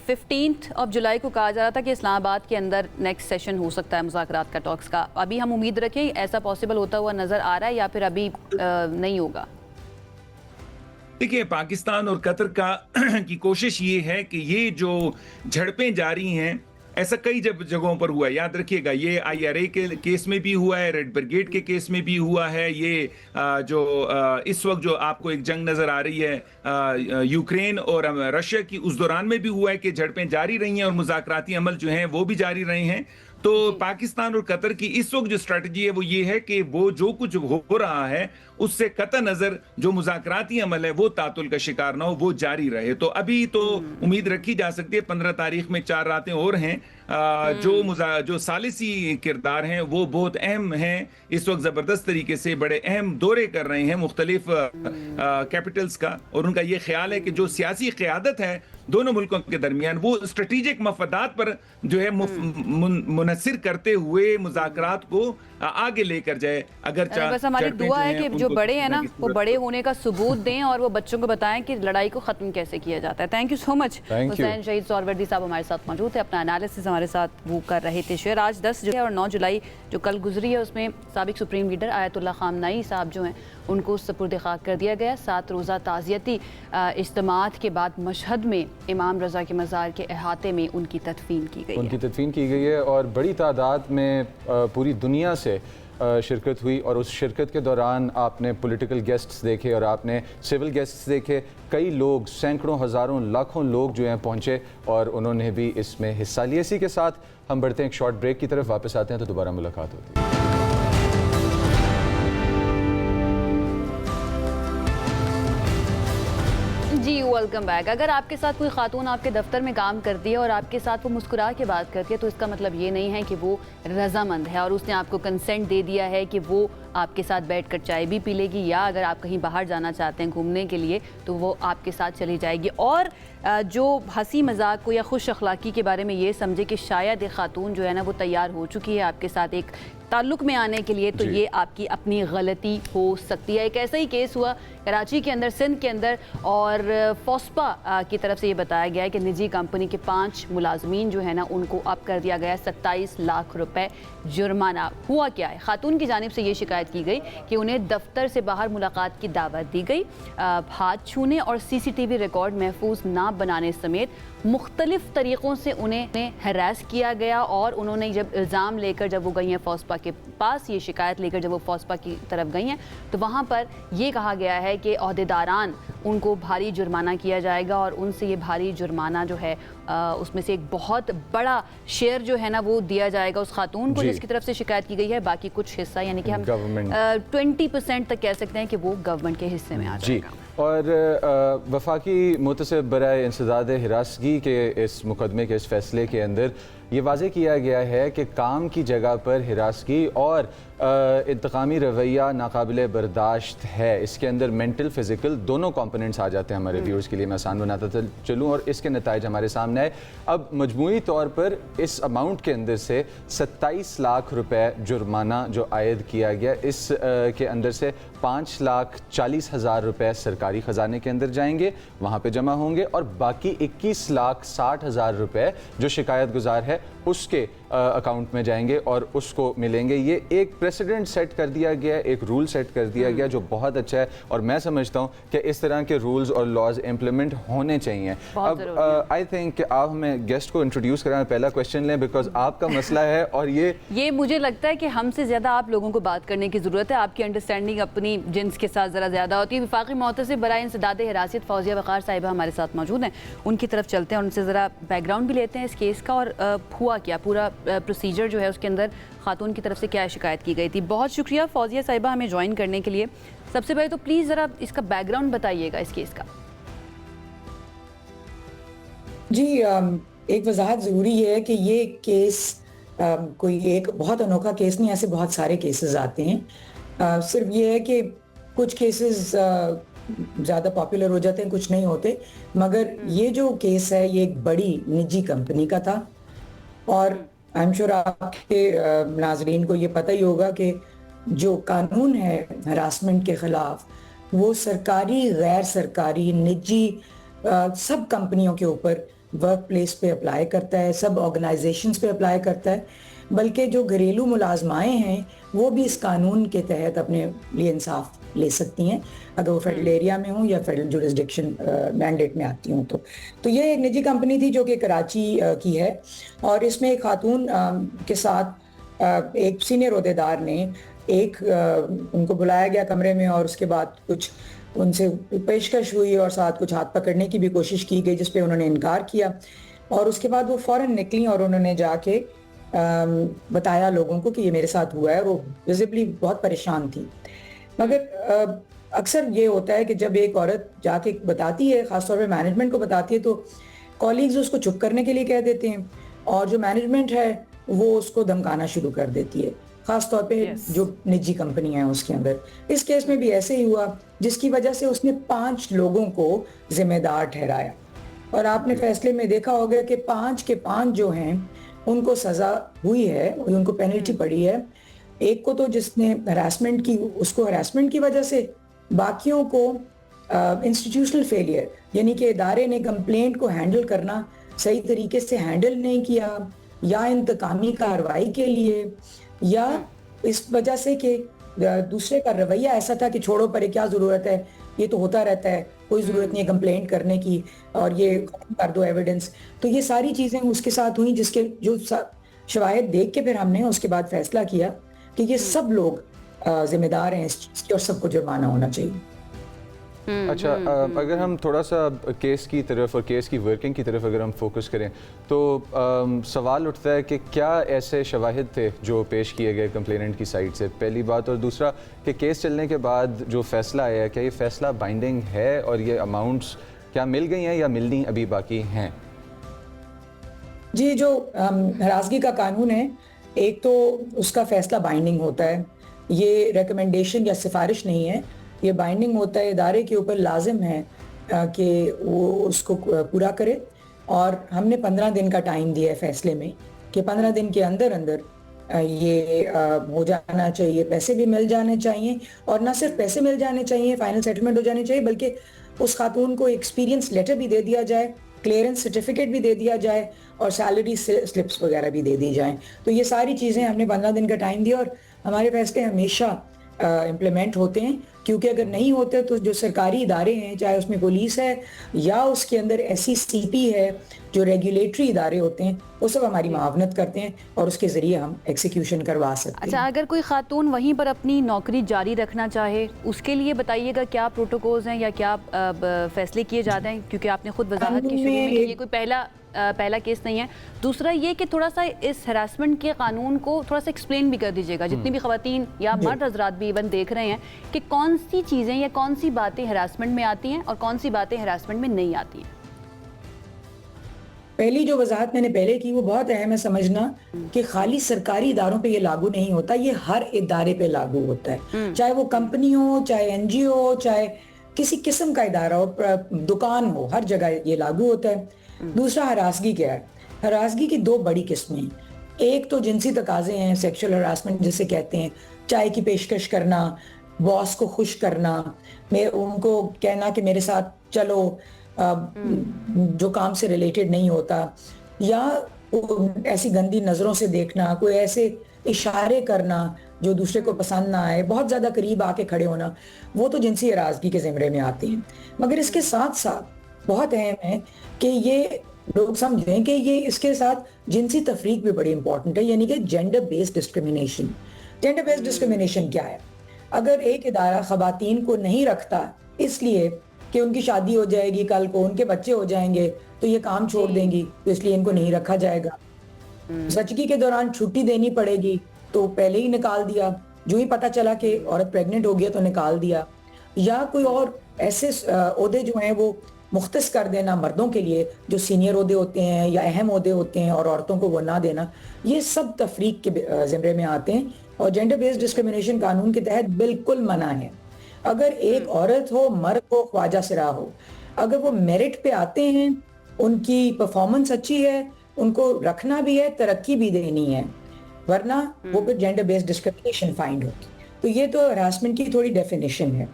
15 जुलाई को कहा जा रहा था कि इस्लामाबाद के अंदर नेक्स्ट सेशन हो सकता है मुज़ाकरात का, टॉक्स का, अभी हम उम्मीद रखें ऐसा पॉसिबल होता हुआ नजर आ रहा है या फिर अभी नहीं होगा? देखिए, पाकिस्तान और कतर की कोशिश ये है कि ये जो झड़पें जारी हैं, ऐसा कई जगहों पर हुआ है। याद रखिएगा, ये IRA के केस में भी हुआ है, रेड ब्रिगेड के केस में भी हुआ है, ये जो इस वक्त जो आपको एक जंग नजर आ रही है यूक्रेन और रशिया की, उस दौरान में भी हुआ है कि झड़पें जारी रही हैं और मुज़ाकराती अमल जो हैं वो भी जारी रहे हैं। तो पाकिस्तान और कतर की इस वक्त जो स्ट्रेटजी है वो ये है कि वो जो कुछ हो रहा है उससे कतई नजर जो मुज़ाकराती अमल है वो तातुल का शिकार ना हो, वो जारी रहे। तो अभी तो उम्मीद रखी जा सकती है 15 तारीख में 4 रातें और हैं। जो सालिसी किरदार हैं वो बहुत अहम हैं, इस वक्त जबरदस्त तरीके से बड़े अहम दौरे कर रहे हैं मुख्तलिफ कैपिटल्स का, और उनका ये ख्याल है कि जो सियासी क़यादत है दोनों मुल्कों के दरमियान वो स्ट्रेटेजिक मफादात पर जो है मुनसर करते हुए मुज़ाकरात को आगे लेकर जाए। अगर बस हमारी दुआ है कि जो बड़े हैं ना वो बड़े होने का सबूत दें और वो बच्चों को बताएं कि लड़ाई को खत्म कैसे किया जाता है। Thank you so much. Hussain शहीद सोहरवर्दी साहब हमारे साथ मौजूद थे, अपना एनालिसिस हमारे साथ वो कर रहे थे शेयर। आज 10 जुलाई और 9 जुलाई जो कल गुजरी है उसमें साबिक सुप्रीम लीडर आयतुल्लाह खामनाई साहब जो हैं उनको सपुर्द खाक कर दिया गया। 7 रोज़ा ताज़ियती इज्तिमात के बाद मशहद में इमाम रज़ा के मज़ार के अहाते में उनकी तदफीन की गई है और बड़ी तादाद में पूरी दुनिया से शिरकत हुई। और उस शिरकत के दौरान आपने पॉलिटिकल गेस्ट्स देखे और आपने सिविल गेस्ट्स देखे, कई लोग, सैकड़ों, हज़ारों, लाखों लोग जो हैं पहुँचे और उन्होंने भी इसमें हिस्सा लिया। इसी के साथ हम बढ़ते हैं एक शॉर्ट ब्रेक की तरफ, वापस आते हैं तो दोबारा मुलाकात होती है। जी वेलकम बैक। अगर आपके साथ कोई खातून आपके दफ्तर में काम करती है और आपके साथ वो मुस्कुरा के बात करती है तो इसका मतलब ये नहीं है कि वो रजामंद है और उसने आपको कंसेंट दे दिया है कि वो आपके साथ बैठकर चाय भी पी लेगी, या अगर आप कहीं बाहर जाना चाहते हैं घूमने के लिए तो वो आपके साथ चली जाएगी। और जो हंसी मजाक को या खुश अखलाकी के बारे में ये समझे कि शायद एक खातून जो है ना वो तैयार हो चुकी है आपके साथ एक ताल्लुक़ में आने के लिए, तो ये आपकी अपनी गलती हो सकती है। एक ऐसा ही केस हुआ कराची के अंदर, सिंध के अंदर, और फोस्पा की तरफ से ये बताया गया है कि निजी कंपनी के 5 मुलाजमीन जो है ना उनको अब कर दिया गया 27 लाख रुपए जुर्माना। हुआ क्या है, खातून की जानिब से ये शिकायत की गई कि उन्हें दफ्तर से बाहर मुलाकात की दावत दी गई, हाथ छूने और CCTV रिकॉर्ड महफूज ना बनाने समेत मुख्तलिफ तरीक़ों से उन्हें हरास किया गया। और उन्होंने जब इल्ज़ाम लेकर जब वो गई हैं फोस्पा के पास, ये शिकायत लेकर जब वो फोस्पा की तरफ गई हैं तो वहाँ पर ये कहा गया है कि ओहदेदारान उनको भारी जुर्माना किया जाएगा और उनसे ये भारी जुर्माना जो है उसमें से एक बहुत बड़ा शेयर जो है ना वो दिया जाएगा उस खातून को जिसकी तरफ से शिकायत की गई है। बाकी कुछ हिस्सा यानी कि हम 20% तक कह सकते हैं कि वो गवर्नमेंट के हिस्से में आ जाएगा। और वफाकी मुतसिब बराए इंसदाद हिरासगी के इस मुकदमे के इस फैसले के अंदर ये वाज़ेह किया गया है कि काम की जगह पर हिरासगी और इंतकामी रवैया नाकाबिले बर्दाश्त है। इसके अंदर मेंटल फिज़िकल दोनों कंपोनेंट्स आ जाते हैं हमारे व्यूअर्स के लिए। मैं आसान बनाता चलूँ और इसके नताइज हमारे सामने आए। अब मजमूई तौर पर इस अमाउंट के अंदर से 27 लाख रुपए जुर्माना जो आयद किया गया, इस के अंदर से 5,40,000 रुपए सरकारी ख़जाने के अंदर जाएंगे, वहाँ पे जमा होंगे, और बाकी 21,60,000 रुपए जो शिकायत गुजार है उसके अकाउंट में जाएंगे और उसको मिलेंगे। ये एक प्रेसिडेंट सेट कर दिया गया, एक रूल सेट कर दिया गया जो बहुत अच्छा है, और मैं समझता हूँ कि इस तरह के रूल्स और लॉज इम्प्लीमेंट होने चाहिए। अब आई थिंक कि आप हमें गेस्ट को इंट्रोड्यूस कराएं, पहला क्वेश्चन लें, बिकॉज आपका मसला है और ये मुझे लगता है कि हमसे ज़्यादा आप लोगों को बात करने की ज़रूरत है। आपकी अंडरस्टैंडिंग अपनी जिन्स के साथ ज़रा ज़्यादा होती है। वफाकी मोहतसिब बराए इंसदाद हिरासत फौजिया वक़ार साहिबा हमारे साथ मौजूद हैं, उनकी तरफ चलते हैं, उनसे ज़रा बैकग्राउंड भी लेते हैं इस केस का, और हुआ क्या, पूरा प्रोसीजर जो है उसके अंदर खातून की तरफ से क्या शिकायत की गई थी। बहुत शुक्रिया फौजिया साहिबा हमें ज्वाइन करने के लिए। सबसे पहले तो प्लीज़ ज़रा इसका बैकग्राउंड बताइएगा इस केस का। जी, एक वजाहत ज़रूरी है कि ये केस कोई एक बहुत अनोखा केस नहीं, ऐसे बहुत सारे केसेस आते हैं। सिर्फ ये है कि कुछ केसेस ज़्यादा पॉपुलर हो जाते हैं, कुछ नहीं होते, मगर ये जो केस है ये एक बड़ी निजी कंपनी का था, और आई एम श्योर आपके नाजरीन को ये पता ही होगा कि जो कानून है हरासमेंट के ख़िलाफ़ वो सरकारी, गैर सरकारी, निजी सब कंपनियों के ऊपर वर्क प्लेस पे अप्लाई करता है, सब ऑर्गेनाइजेशंस पे अप्लाई करता है, बल्कि जो घरेलू मुलाजमाएँ हैं वो भी इस कानून के तहत अपने लिए इंसाफ ले सकती हैं, अगर वो फेडरल एरिया में हों या फेडरल जुरिस्डिक्शन मैंडेट में आती हों। तो ये एक निजी कंपनी थी जो कि कराची की है, और इसमें एक खातून के साथ एक सीनियर ओहदेदार ने उनको बुलाया गया कमरे में, और उसके बाद कुछ उनसे पेशकश हुई और साथ कुछ हाथ पकड़ने की भी कोशिश की गई, जिस पे उन्होंने इनकार किया, और उसके बाद वो फ़ौरन निकली और उन्होंने जाके बताया लोगों को कि ये मेरे साथ हुआ है, और वो विजिबली बहुत परेशान थी। मगर अक्सर ये होता है कि जब एक औरत जाके बताती है, ख़ासतौर पे मैनेजमेंट को बताती है, तो कॉलीग्स उसको चुप करने के लिए कह देते हैं, और जो मैनेजमेंट है वो उसको धमकाना शुरू कर देती है, ख़ासतौर पे जो निजी कंपनी है उसके अंदर। इस केस में भी ऐसे ही हुआ, जिसकी वजह से उसने 5 लोगों को जिम्मेदार ठहराया, और आपने फैसले में देखा होगा कि 5 के 5 जो हैं उनको सज़ा हुई है, उनको पेनल्टी पड़ी है। एक को तो जिसने हरासमेंट की, उसको हरासमेंट की वजह से, बाकियों को इंस्टीट्यूशनल फेलियर, यानी कि इदारे ने कंप्लेंट को हैंडल करना सही तरीके से हैंडल नहीं किया, या इंतकामी कार्रवाई के लिए, या इस वजह से कि दूसरे का रवैया ऐसा था कि छोड़ो परे, क्या ज़रूरत है, ये तो होता रहता है, कोई ज़रूरत नहीं है कंप्लेंट करने की, और ये कर दो एविडेंस। तो ये सारी चीज़ें उसके साथ हुई, जिसके जो शवाहिद देख के फिर हमने उसके बाद फैसला किया कि ये सब लोग जिम्मेदार हैं इस चीज़ के, और सबको जुर्माना होना चाहिए। अच्छा, अगर हम थोड़ा सा केस की तरफ और केस की वर्किंग की तरफ अगर हम फोकस करें, तो सवाल उठता है कि क्या ऐसे शवाहिद थे जो पेश किए गए कंप्लेनेंट की साइड से, पहली बात, और दूसरा कि केस चलने के बाद जो फैसला आया, क्या ये फैसला बाइंडिंग है, और ये अमाउंट्स क्या मिल गई हैं या मिलनी अभी बाकी हैं? जी, जो हरासगी का कानून है, एक तो उसका फैसला बाइंडिंग होता है, ये रिकमेंडेशन या सिफारिश नहीं है, ये बाइंडिंग होता है। इदारे के ऊपर लाजिम है कि वो उसको पूरा करे, और हमने 15 दिन का टाइम दिया है फैसले में कि 15 दिन के अंदर अंदर ये हो जाना चाहिए, पैसे भी मिल जाने चाहिए, और ना सिर्फ पैसे मिल जाने चाहिए, फाइनल सेटलमेंट हो जानी चाहिए, बल्कि उस खातून को एक्सपीरियंस लेटर भी दे दिया जाए, क्लियरेंस सर्टिफिकेट भी दे दिया जाए, और सैलरी स्लिप्स वगैरह भी दे दी जाएं। तो ये सारी चीज़ें हमने 15 दिन का टाइम दिया, और हमारे फैसले हमेशा इम्प्लीमेंट होते हैं, क्योंकि अगर नहीं होते तो जो सरकारी इदारे हैं, चाहे उसमें पुलिस है या उसके अंदर SCCP है, जो रेगुलेटरी इदारे होते हैं, वो सब हमारी मुआवनत करते हैं, और उसके ज़रिए हम एग्जीक्यूशन करवा सकते हैं। अच्छा, अगर कोई खातून वहीं पर अपनी नौकरी जारी रखना चाहे, उसके लिए बताइएगा क्या प्रोटोकॉल्स हैं या क्या फैसले किए जाते हैं, क्योंकि आपने खुद वजाहत की शुरू में कि ये कोई पहला केस नहीं है। दूसरा ये कि थोड़ा सा इस हरासमेंट के कानून को थोड़ा सा एक्सप्लेन भी कर दीजिएगा, जितनी भी खवातीन या मर्द हजरात भी इवन देख रहे हैं, कि कौन सी चीज़ें या कौन सी बातें हरासमेंट में आती हैं और कौन सी बातें हरासमेंट में नहीं आती हैं। पहली जो वजाहत मैंने पहले की वो बहुत अहम है समझना कि खाली सरकारी इदारों पे ये लागू नहीं होता, ये हर इदारे पे लागू होता है, चाहे वो कंपनी हो, चाहे एनजीओ हो, चाहे किसी किस्म का इदारा हो, दुकान हो, हर जगह ये लागू होता है। दूसरा हरासगी क्या है? हरासगी की दो बड़ी किस्में हैं। एक तो जिनसी तकाजे हैं, सेक्सुअल हरासमेंट जिसे कहते हैं, चाय की पेशकश करना, बॉस को खुश करना, उनको कहना कि मेरे साथ चलो जो काम से रिलेटेड नहीं होता, या ऐसी गंदी नजरों से देखना, कोई ऐसे इशारे करना जो दूसरे को पसंद ना आए, बहुत ज्यादा करीब आके खड़े होना, वो तो जिनसी हरासगी के जिम्मे में आते हैं। मगर इसके साथ साथ बहुत अहम है कि ये लोग समझें कि ये इसके साथ जिनसी तफरीक भी बड़ी इंपॉर्टेंट है, यानी कि gender based discrimination. Gender based discrimination क्या है? अगर एक इदारा खवातीन को नहीं रखता इसलिए कि उनकी शादी हो जाएगी, कल को उनके बच्चे हो जाएंगे तो ये काम छोड़ देंगी, तो इसलिए इनको नहीं रखा जाएगा। जचगी के दौरान छुट्टी देनी पड़ेगी तो पहले ही निकाल दिया, जो ही पता चला कि औरत प्रेग्नेंट हो गया तो निकाल दिया। या कोई और ऐसे ओहदे जो हैं वो मुख्तस कर देना मर्दों के लिए जो सीनियर ओहदे होते हैं या अहम ओहदे होते हैं और औरतों को वो ना देना, ये सब तफरीक के जिम्मे में आते हैं और जेंडर बेस्ड डिस्क्रिमिनेशन कानून के तहत बिल्कुल मना है। अगर एक औरत हो, मर्द हो, ख्वाजा सिरा हो, अगर वो मेरिट पे आते हैं, उनकी परफॉर्मेंस अच्छी है, उनको रखना भी है, तरक्की भी देनी है, वरना वो फिर जेंडर बेस्ड डिस्क्रिमिनेशन फाइंड होगी। तो ये तो हरासमेंट की थोड़ी डेफिनेशन है।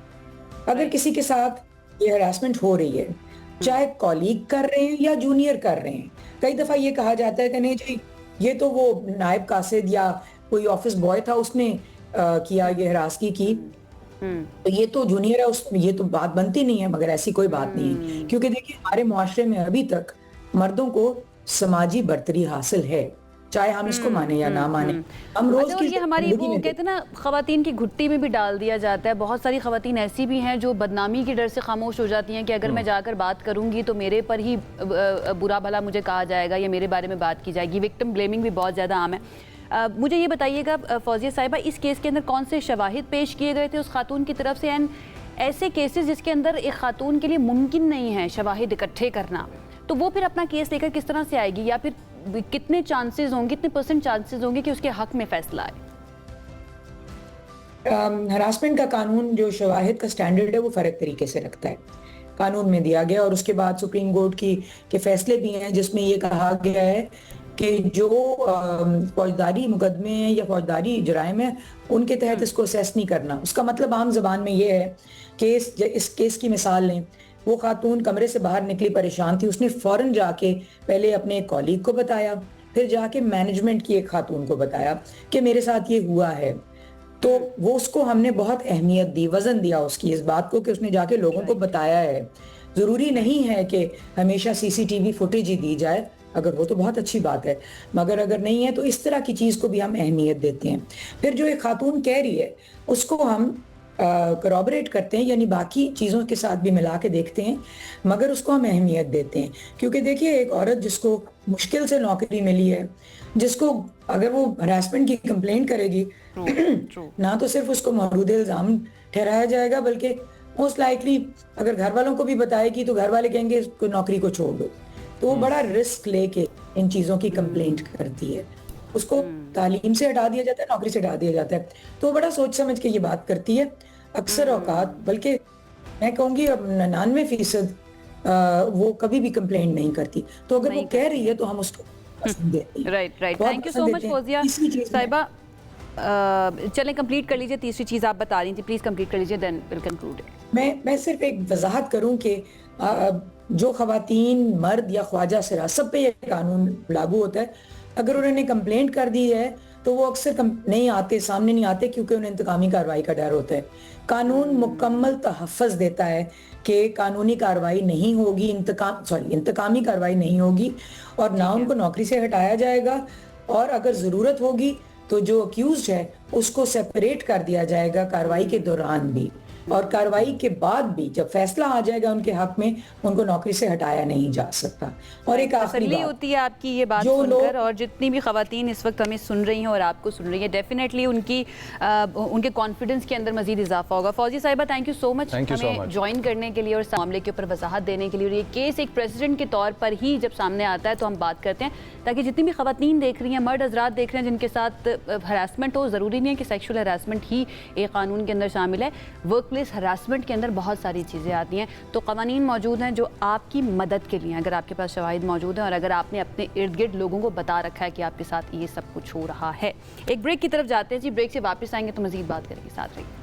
अगर किसी के साथ ये हरासमेंट हो रही है, चाहे कॉलीग कर रहे हैं या जूनियर कर रहे हैं, कई दफा ये कहा जाता है कि नहीं जी ये तो वो नायब कासिद या कोई ऑफिस बॉय था उसने किया ये हरासगी की, तो ये तो जूनियर है, उस ये तो बात बनती नहीं है। मगर ऐसी कोई बात नहीं है, क्योंकि देखिए हमारे मुआशरे में अभी तक मर्दों को समाजी बर्तरी हासिल है, चाहे हम इसको माने या ना माने। हम रोज अच्छा, और ये हमारी वो कहते हैं ना खवातीन की घुट्टी में भी डाल दिया जाता है। बहुत सारी खवातीन ऐसी भी हैं जो बदनामी के डर से खामोश हो जाती हैं कि अगर मैं जाकर बात करूंगी तो मेरे पर ही बुरा भला मुझे कहा जाएगा या मेरे बारे में बात की जाएगी। विक्टिम ब्लेमिंग भी बहुत ज़्यादा आम है। मुझे ये बताइएगा फौजिया साहिबा, इस केस के अंदर कौन से शवाहिद पेश किए गए थे उस खातून की तरफ से, एंड ऐसे केसेस जिसके अंदर एक खातून के लिए मुमकिन नहीं है शवाहिद इकट्ठे करना, तो वो फिर अपना केस लेकर किस तरह से आएगी, या फिर कितने चांसेस होंगे, कितने % चांसेस होंगे कि उसके हक में फैसला आए? हरासमेंट का कानून जो शवाहिद का स्टैंडर्ड है वो फर्क तरीके से रखता है, कानून में दिया गया। और उसके बाद सुप्रीम कोर्ट के फैसले भी हैं जिसमें ये कहा गया है कि जो फौजदारी मुकदमे हैं या फौजदारी जराइम है उनके तहत इसको असेस नहीं करना। उसका मतलब आम जबान में ये है कि इस केस की मिसाल लें, वो खातून कमरे से बाहर निकली परेशान थी, उसने फौरन जाके पहले अपने कॉलीग को बताया, फिर जाके मैनेजमेंट की एक खातून को बताया कि मेरे साथ ये हुआ है, तो वो उसको हमने बहुत अहमियत दी, वजन दिया उसकी इस बात को कि उसने जाके लोगों को बताया है। जरूरी नहीं है कि हमेशा सीसीटीवी फुटेज ही दी जाए, अगर वो तो बहुत अच्छी बात है, मगर अगर नहीं है तो इस तरह की चीज को भी हम अहमियत देते हैं। फिर जो एक खातून कह रही है उसको हम करॉबरेट करते हैं, यानी बाकी चीज़ों के साथ भी मिला के देखते हैं, मगर उसको हम अहमियत देते हैं। क्योंकि देखिए एक औरत जिसको मुश्किल से नौकरी मिली है, जिसको अगर वो हरासमेंट की कंप्लेंट करेगी ना तो सिर्फ उसको मौजूद इल्ज़ाम ठहराया जाएगा, बल्कि मोस्ट लाइकली अगर घर वालों को भी बताएगी तो घर वाले कहेंगे इसको नौकरी को छोड़ दो। तो वो बड़ा रिस्क लेके इन चीज़ों की कंप्लेंट करती है, उसको तालीम से हटा दिया जाता है, नौकरी से हटा दिया जाता है, तो बड़ा सोच समझ के ये बात करती है। अक्सर औकात बल्कि मैं कहूँगी अब 99% वो कभी भी कंप्लेंट नहीं करती, तो अगर वो कह रही है तो हम उसको पसंद देते हैं। Right, thank you so much Fauzia साहिबा। चलें कंप्लीट कर लीजिए, तीसरी चीज़ आप बता रही थी, प्लीज़ कंप्लीट कर लीजिए, देन विल कंक्लूड। मैं सिर्फ एक वजाहत करूं कि जो खवातीन, मर्द या ख्वाजा सिरा सब पे ये कानून लागू होता है। अगर उन्होंने कंप्लेंट कर दी है तो वो अक्सर नहीं आते, सामने नहीं आते, क्योंकि उन्हें इंतकामी कार्रवाई का डर होता है। कानून मुकम्मल तहफ़्फ़ुज़ देता है कि कानूनी कार्रवाई नहीं होगी, इंतकामी कार्रवाई नहीं होगी, और ना उनको नौकरी से हटाया जाएगा, और अगर ज़रूरत होगी तो जो अक्यूज़्ड है उसको सेपरेट कर दिया जाएगा कार्रवाई के दौरान भी। और कार्रवाई के बाद भी जब फैसला आ जाएगा उनके हक में, उनको नौकरी से हटाया नहीं जा सकता। और एक आखिरी तसल्ली बात, होती है आपकी ये बात जो सुनकर, और जितनी भी खवातीन इस वक्त हमें सुन रही हैं और आपको सुन रही हैं, डेफिनेटली उनके कॉन्फिडेंस के अंदर मजीद इजाफा होगा। फौजी साहिबा, थैंक यू सो मच हमें ज्वाइन करने के लिए और मामले के ऊपर वजाहत देने के लिए। और ये केस एक प्रेसिडेंट के तौर पर ही जब सामने आता है तो हम बात करते हैं, ताकि जितनी भी खवातीन देख रही हैं, मर्द हजरात देख रहे हैं जिनके साथ हरासमेंट हो, ज़रूरी नहीं है कि सेक्शुअल हरासमेंट ही एक कानून के अंदर शामिल है, वर्क प्लेस हरासमेंट के अंदर बहुत सारी चीज़ें आती हैं। तो कवानीन मौजूद हैं जो आपकी मदद के लिए, अगर आपके पास शवाहिद मौजूद हैं और अगर आपने अपने इर्द गिर्द लोगों को बता रखा है कि आपके साथ ये सब कुछ हो रहा है। एक ब्रेक की तरफ जाते हैं जी, ब्रेक से वापस आएंगे तो मजीद बात करेंगे, साथ रहिए।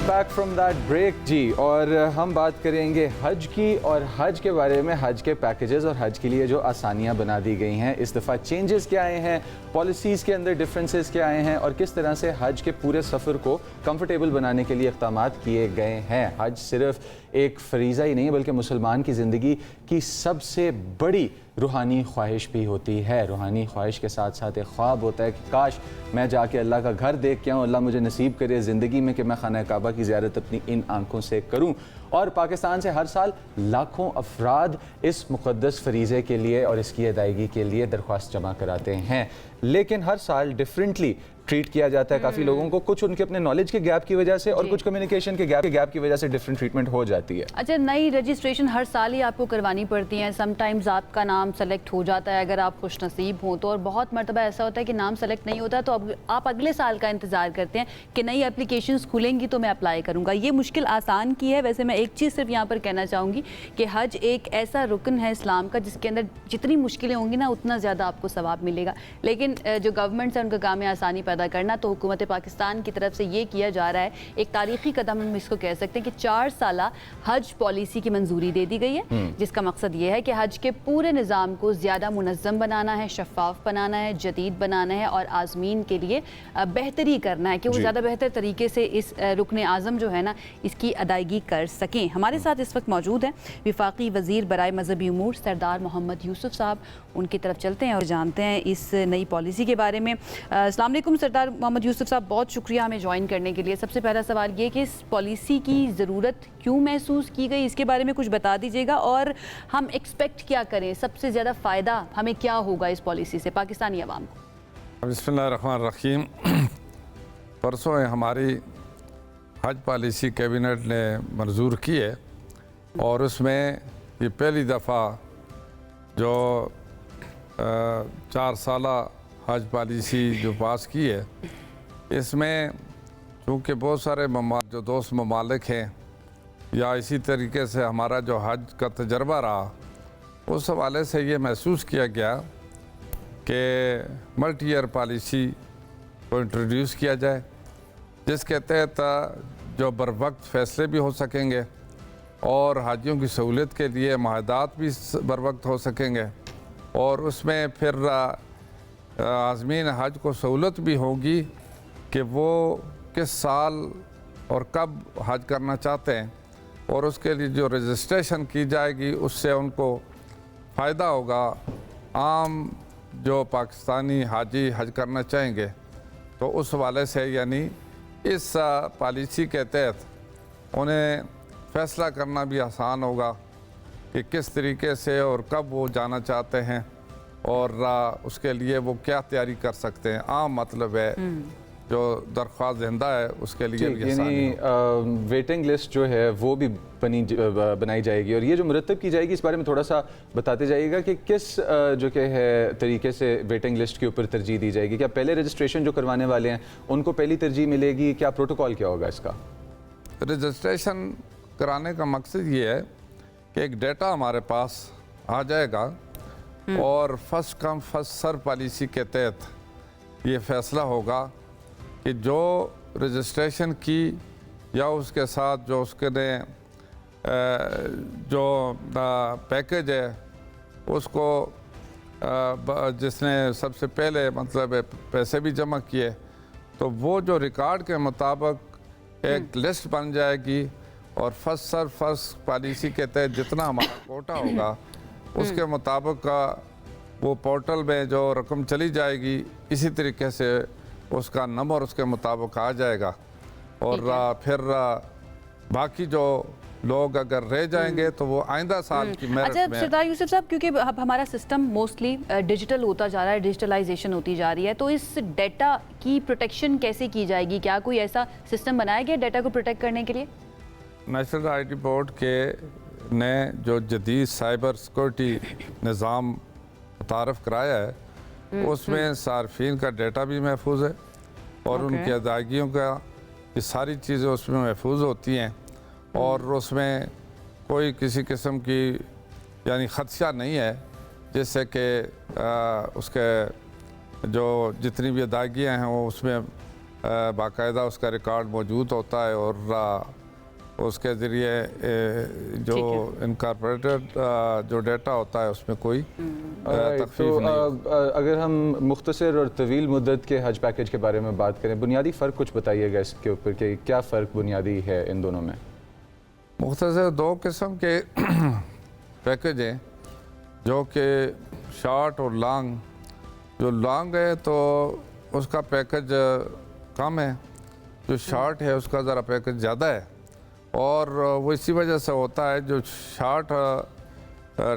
बैक फ्रॉम दैट ब्रेक जी, और हम बात करेंगे हज की, और हज के बारे में, हज के पैकेजेस और हज के लिए जो आसानियां बना दी गई हैं, इस दफ़ा चेंजेस क्या आए हैं, पॉलिसीज़ के अंदर डिफरेंसेस क्या आए हैं, और किस तरह से हज के पूरे सफ़र को कंफर्टेबल बनाने के लिए इक़दाम किए गए हैं। हज सिर्फ एक फरीज़ा ही नहीं बल्कि मुसलमान की ज़िंदगी की सबसे बड़ी रूहानी ख्वाहिश भी होती है। रूहानी ख्वाहिश के साथ साथ एक ख्वाब होता है कि काश मैं जाके अल्लाह का घर देख के आऊँ, अल्लाह मुझे नसीब करे ज़िंदगी में कि मैं खाना काबा की ज़ियारत अपनी इन आंखों से करूँ। और पाकिस्तान से हर साल लाखों अफराद इस मुक़द्दस फरीज़े के लिए और इसकी अदायगी के लिए दरख्वास्त जमा कराते हैं, लेकिन हर साल डिफरेंटली ट्रीट किया जाता है काफ़ी लोगों को, कुछ उनके अपने नॉलेज के गैप की वजह से और कुछ कम्युनिकेशन के गैप की वजह से डिफरेंट ट्रीटमेंट हो जाती है। अच्छा, नई रजिस्ट्रेशन हर साल ही आपको करवानी पड़ती है। समटाइम्स आपका नाम सेलेक्ट हो जाता है अगर आप खुश नसीब हों तो, और बहुत मरतबा ऐसा होता है कि नाम सेलेक्ट नहीं होता तो अब आप अगले साल का इंतज़ार करते हैं कि नई एप्लीकेशंस खुलेंगी तो मैं अप्लाई करूँगा। ये मुश्किल आसान की है। वैसे मैं एक चीज़ सिर्फ यहाँ पर कहना चाहूँगी कि हज एक ऐसा रुकन है इस्लाम का जिसके अंदर जितनी मुश्किलें होंगी ना उतना ज़्यादा आपको सवाब मिलेगा, लेकिन जो गवर्नमेंट है उनका काम है आसानी पैदा करना। तो हुकूमत पाकिस्तान की तरफ से ये किया जा रहा है, एक तारीखी कदम हम इसको कह सकते हैं कि 4 साला हज पॉलिसी की मंजूरी दे दी गई है, जिसका मकसद ये है कि हज के पूरे निज़ाम को ज़्यादा मुनज़्ज़म बनाना है, शफाफ बनाना है, जदीद बनाना है और आज़मीन के लिए बेहतरी करना है कि वो ज़्यादा बेहतर तरीके से इस रुकन आज़म जो है ना इसकी अदायगी कर सकें। हमारे साथ इस वक्त मौजूद हैं वफाकी वज़ीर बराए मजहबी उमूर सरदार मोहम्मद यूसुफ साहब। उनकी तरफ चलते हैं और जानते हैं इस नई पॉलिसी के बारे में। अस्सलाम वालेकुम सरदार मोहम्मद यूसुफ साहब, बहुत शुक्रिया हमें ज्वाइन करने के लिए। सबसे पहला सवाल ये कि इस पॉलिसी की ज़रूरत क्यों महसूस की गई, इसके बारे में कुछ बता दीजिएगा, और हम एक्सपेक्ट क्या करें, सबसे ज़्यादा फ़ायदा हमें क्या होगा इस पॉलिसी से पाकिस्तानी अवाम को। बिस्मिल्लाहिर्रहमानिर्रहीम। परसों हमारी हज पॉलिसी कैबिनेट ने मंजूर की है और उसमें ये पहली दफ़ा जो 4 साला हज पॉलिसी जो पास की है, इसमें चूँकि बहुत सारे जो दोस्त ममालिक हैं या इसी तरीके से हमारा जो हज का तजर्बा रहा, उस हवाले से ये महसूस किया गया कि मल्टी ईयर पॉलिसी को इंट्रोड्यूस किया जाए, जिसके तहत जो बर वक्त फ़ैसले भी हो सकेंगे और हाजियों की सहूलियत के लिए माहदात भी बर वक्त हो सकेंगे, और उसमें फिर आज़मीन हज को सहूलत भी होगी कि वो किस साल और कब हज करना चाहते हैं, और उसके लिए जो रजिस्ट्रेशन की जाएगी उससे उनको फ़ायदा होगा। आम जो पाकिस्तानी हाजी हज करना चाहेंगे तो उस हवाले से यानी इस पॉलिसी के तहत उन्हें फ़ैसला करना भी आसान होगा कि किस तरीके से और कब वो जाना चाहते हैं और उसके लिए वो क्या तैयारी कर सकते हैं। आम मतलब है जो दरख्वास्त देंदा है उसके लिए भी यानी वेटिंग लिस्ट जो है वो भी बनाई जाएगी, और ये जो मुरतब की जाएगी इस बारे में थोड़ा सा बताते जाइएगा कि किस जो कि है तरीके से वेटिंग लिस्ट के ऊपर तरजीह दी जाएगी। क्या पहले रजिस्ट्रेशन जो करवाने वाले हैं उनको पहली तरजीह मिलेगी, क्या प्रोटोकॉल क्या होगा इसका? रजिस्ट्रेशन कराने का मकसद ये है कि एक डेटा हमारे पास आ जाएगा और first come first serve policy के तहत ये फ़ैसला होगा कि जो रजिस्ट्रेशन की या उसके साथ जो उसके ने जो पैकेज है उसको जिसने सबसे पहले मतलब पैसे भी जमा किए, तो वो जो रिकॉर्ड के मुताबिक एक लिस्ट बन जाएगी और फर्स्ट सर्व फर्स्ट पॉलिसी के तहत जितना हमारा कोटा होगा उसके मुताबिक वो पोर्टल में जो रकम चली जाएगी इसी तरीके से उसका नंबर उसके मुताबिक आ जाएगा। और ठीक है। फिर बाकी जो लोग अगर रह जाएंगे तो वो आइंदा साल की मेरिट अच्छा में। सरदार यूसुफ साहब, क्योंकि अब हमारा सिस्टम मोस्टली डिजिटल होता जा रहा है, डिजिटलाइजेशन होती जा रही है, तो इस डेटा की प्रोटेक्शन कैसे की जाएगी? क्या कोई ऐसा सिस्टम बनाया गया डेटा को प्रोटेक्ट करने के लिए? नेशनल आईटी बोर्ड के ने जो जदीद साइबर सिक्योरिटी निज़ाम मुतारफ़ कराया है उसमें सार्फिन का डेटा भी महफूज है और ओके। उनकी अदायगियों का ये सारी चीज़ें उसमें महफूज होती हैं और उसमें कोई किसी किस्म की यानी ख़दशा नहीं है जिससे कि उसके जो जितनी भी अदायगियाँ हैं वो उसमें बाकायदा उसका रिकॉर्ड मौजूद होता है और उसके ज़रिए जो इनकॉर्पोरेटेड जो डेटा होता है उसमें कोई तखफीफ नहीं। अगर हम मुख्तसर और तवील मुद्दत के हज पैकेज के बारे में बात करें, बुनियादी फ़र्क कुछ बताइएगा इसके ऊपर कि क्या फ़र्क बुनियादी है इन दोनों में? मुख्तसर दो किस्म के पैकेज हैं जो कि शॉर्ट और लॉन्ग। जो लॉन्ग है तो उसका पैकेज कम है, जो शॉर्ट है उसका ज़रा पैकेज ज़्यादा है और वो इसी वजह से होता है जो शॉर्ट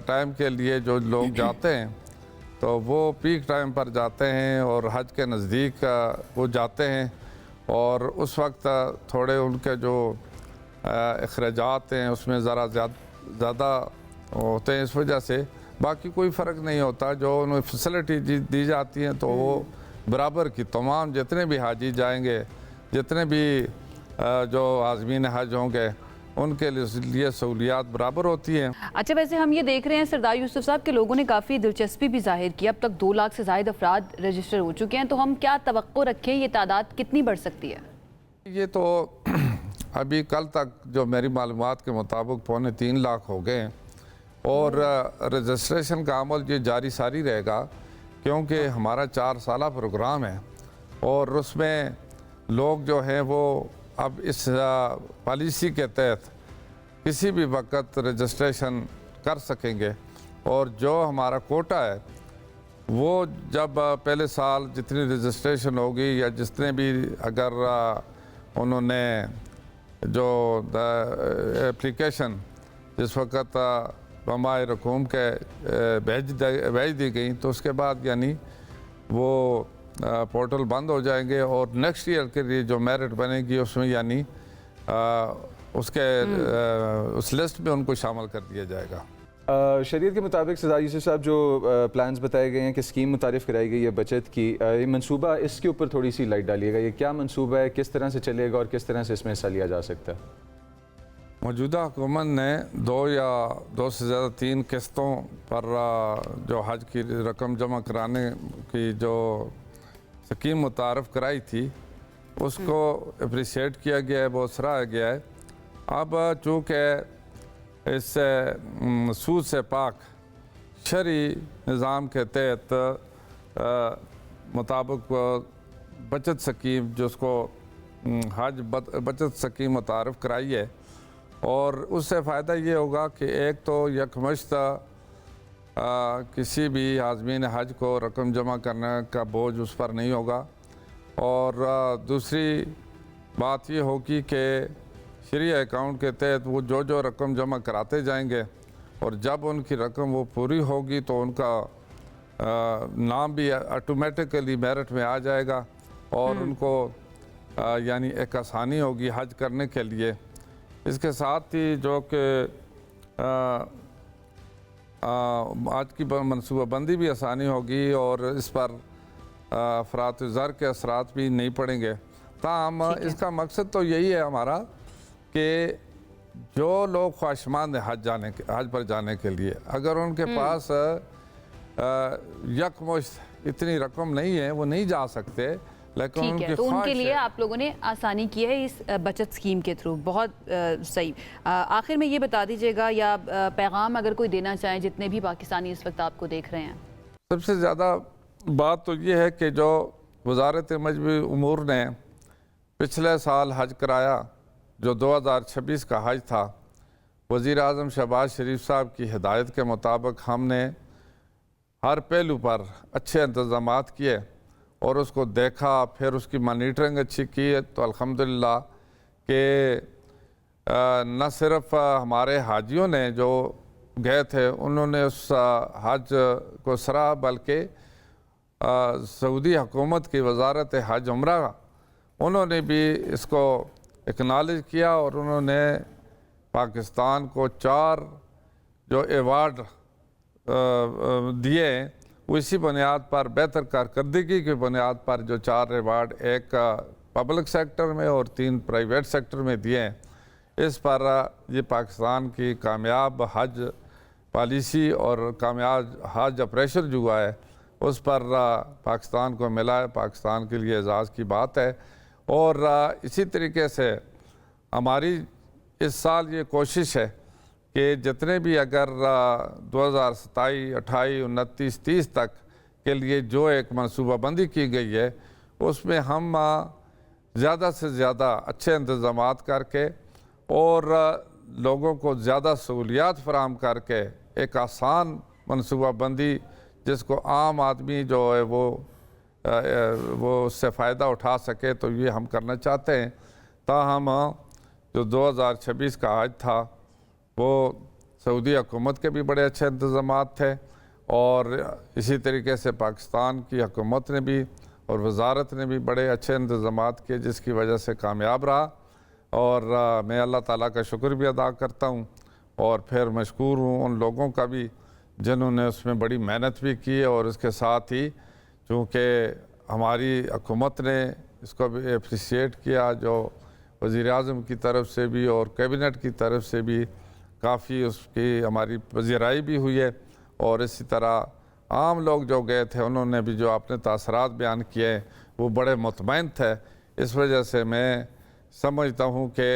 टाइम के लिए जो लोग जाते हैं तो वो पीक टाइम पर जाते हैं और हज के नज़दीक वो जाते हैं और उस वक्त थोड़े उनके जो अखराजात हैं उसमें ज़रा ज़्यादा होते हैं। इस वजह से बाकी कोई फ़र्क नहीं होता। जो उन्हें फैसिलिटी दी जाती हैं तो वो बराबर की तमाम जितने भी हाजी जाएंगे, जितने भी जो आज़मीन हज होंगे उनके लिए सहूलियात बराबर होती हैं। अच्छा, वैसे हम ये देख रहे हैं सरदार यूसुफ साहब के लोगों ने काफ़ी दिलचस्पी भी जाहिर की। अब तक 2 लाख से ज़ायद अफराद रजिस्टर हो चुके हैं, तो हम क्या तवक्को रखें, ये तादाद कितनी बढ़ सकती है? ये तो अभी कल तक जो मेरी मालूमात के मुताबिक 2.25 लाख हो गए और रजिस्ट्रेशन का अमल ये जारी सारी रहेगा क्योंकि हमारा 4 साला प्रोग्राम है और उसमें लोग जो हैं वो अब इस पॉलिसी के तहत किसी भी वक्त रजिस्ट्रेशन कर सकेंगे और जो हमारा कोटा है वो जब पहले साल जितनी रजिस्ट्रेशन होगी या जितने भी अगर उन्होंने जो एप्लीकेशन जिस वक्त बमाए रकूम के भेज दी गई तो उसके बाद यानी वो पोर्टल बंद हो जाएंगे और नेक्स्ट ईयर के लिए जो मेरिट बनेगी उसमें यानी उसके उस लिस्ट में उनको शामिल कर दिया जाएगा। शरीयत के मुताबिक सरदार यूसुफ साहब जो प्लान्स बताए गए हैं कि स्कीम मुतारिफ कराई गई है बचत की, ये मंसूबा इसके ऊपर थोड़ी सी लाइट डालिएगा। ये क्या मंसूबा है, किस तरह से चलेगा और किस तरह से इसमें हिस्सा लिया जा सकता है? मौजूदा हुकूमत ने 2 या 2 से ज़्यादा 3 किस्तों पर जो हज की रकम जमा कराने की जो स्कीम मुतारफ़ कराई थी उसको अप्रिशिएट किया गया है, बहुत सराहा गया है। अब चूँकि इस सूद से पाक शरई निज़ाम के तहत मुताबिक बचत स्कीम जिसको हज बचत स्कीम मुतारफ़ कराई है और उससे फ़ायदा ये होगा कि एक तो यकमश्त किसी भी आज़मीन हज को रकम जमा करने का बोझ उस पर नहीं होगा और दूसरी बात ये होगी कि शरई अकाउंट के तहत वो जो रकम जमा कराते जाएंगे और जब उनकी रकम वो पूरी होगी तो उनका नाम भी ऑटोमेटिकली मेरिट में आ जाएगा और उनको यानी एक आसानी होगी हज करने के लिए। इसके साथ ही जो कि आज की मनसूबाबंदी भी आसानी होगी और इस पर अफरात ज़र के असरात भी नहीं पड़ेंगे। ताहम इसका मकसद तो यही है हमारा कि जो लोग ख्वाहिशमंद हैं हज पर जाने के लिए, अगर उनके पास यकमुश्त इतनी रकम नहीं है वो नहीं जा सकते, लेकिन ठीक है, उनकी तो उनके ख्वाहिश लिए है। आप लोगों ने आसानी की है इस बचत स्कीम के थ्रू। बहुत सही। आखिर में ये बता दीजिएगा या पैगाम अगर कोई देना चाहें जितने भी पाकिस्तानी इस वक्त आपको देख रहे हैं। सबसे ज़्यादा बात तो ये है कि जो वज़ारत मजहबी उमूर ने पिछले साल हज कराया जो 2026 का हज था, वज़ीर आज़म शहबाज शरीफ साहब की हिदायत के मुताबिक हमने हर पहलू पर अच्छे इंतज़ामात किए और उसको देखा, फिर उसकी मॉनिटरिंग अच्छी की, तो अल्हम्दुलिल्लाह कि न सिर्फ हमारे हाजियों ने जो गए थे उन्होंने उस हज को सराहा, बल्कि सऊदी हुकूमत की वजारत हज उम्रा उन्होंने भी इसको एक्नॉलेज किया और उन्होंने पाकिस्तान को 4 जो एवार्ड दिए, उसी बुनियाद पर बेहतर कारकर्दगी की बुनियाद पर जो 4 एवार्ड, एक पब्लिक सेक्टर में और 3 प्राइवेट सेक्टर में दिए हैं। इस पर ये पाकिस्तान की कामयाब हज पॉलिसी और कामयाब हज ऑपरेशन जो हुआ है उस पर पाकिस्तान को मिला है, पाकिस्तान के लिए एजाज़ की बात है। और इसी तरीके से हमारी इस साल ये कोशिश है कि जितने भी अगर 2027, 28, 29, 30 तक के लिए जो एक मनसूबाबंदी की गई है उसमें हम ज़्यादा से ज़्यादा अच्छे इंतज़ामात करके और लोगों को ज़्यादा सहूलियात फराहम करके एक आसान मनसूबाबंदी जिसको आम आदमी जो है वो उससे फ़ायदा उठा सके, तो ये हम करना चाहते हैं। ताहम जो 2026 का हज था वो सऊदी हुकूमत के भी बड़े अच्छे इंतज़ामात थे और इसी तरीके से पाकिस्तान की हुकूमत ने भी और वजारत ने भी बड़े अच्छे इंतज़ामात किए, जिसकी वजह से कामयाब रहा। और मैं अल्लाह ताला का शुक्र भी अदा करता हूँ और फिर मशकूर हूँ उन लोगों का भी जिन्होंने उसमें बड़ी मेहनत भी की और इसके साथ ही चूँकि हमारी हुकूमत ने इसको भी अप्रिशिएट किया, जो वज़ीर-ए-आज़म की तरफ से भी और कैबिनेट की तरफ से भी काफ़ी उसकी हमारी पज़ीराई भी हुई है। और इसी तरह आम लोग जो गए थे उन्होंने भी जो अपने तासरात बयान किए वो बड़े मुतमईन थे। इस वजह से मैं समझता हूँ कि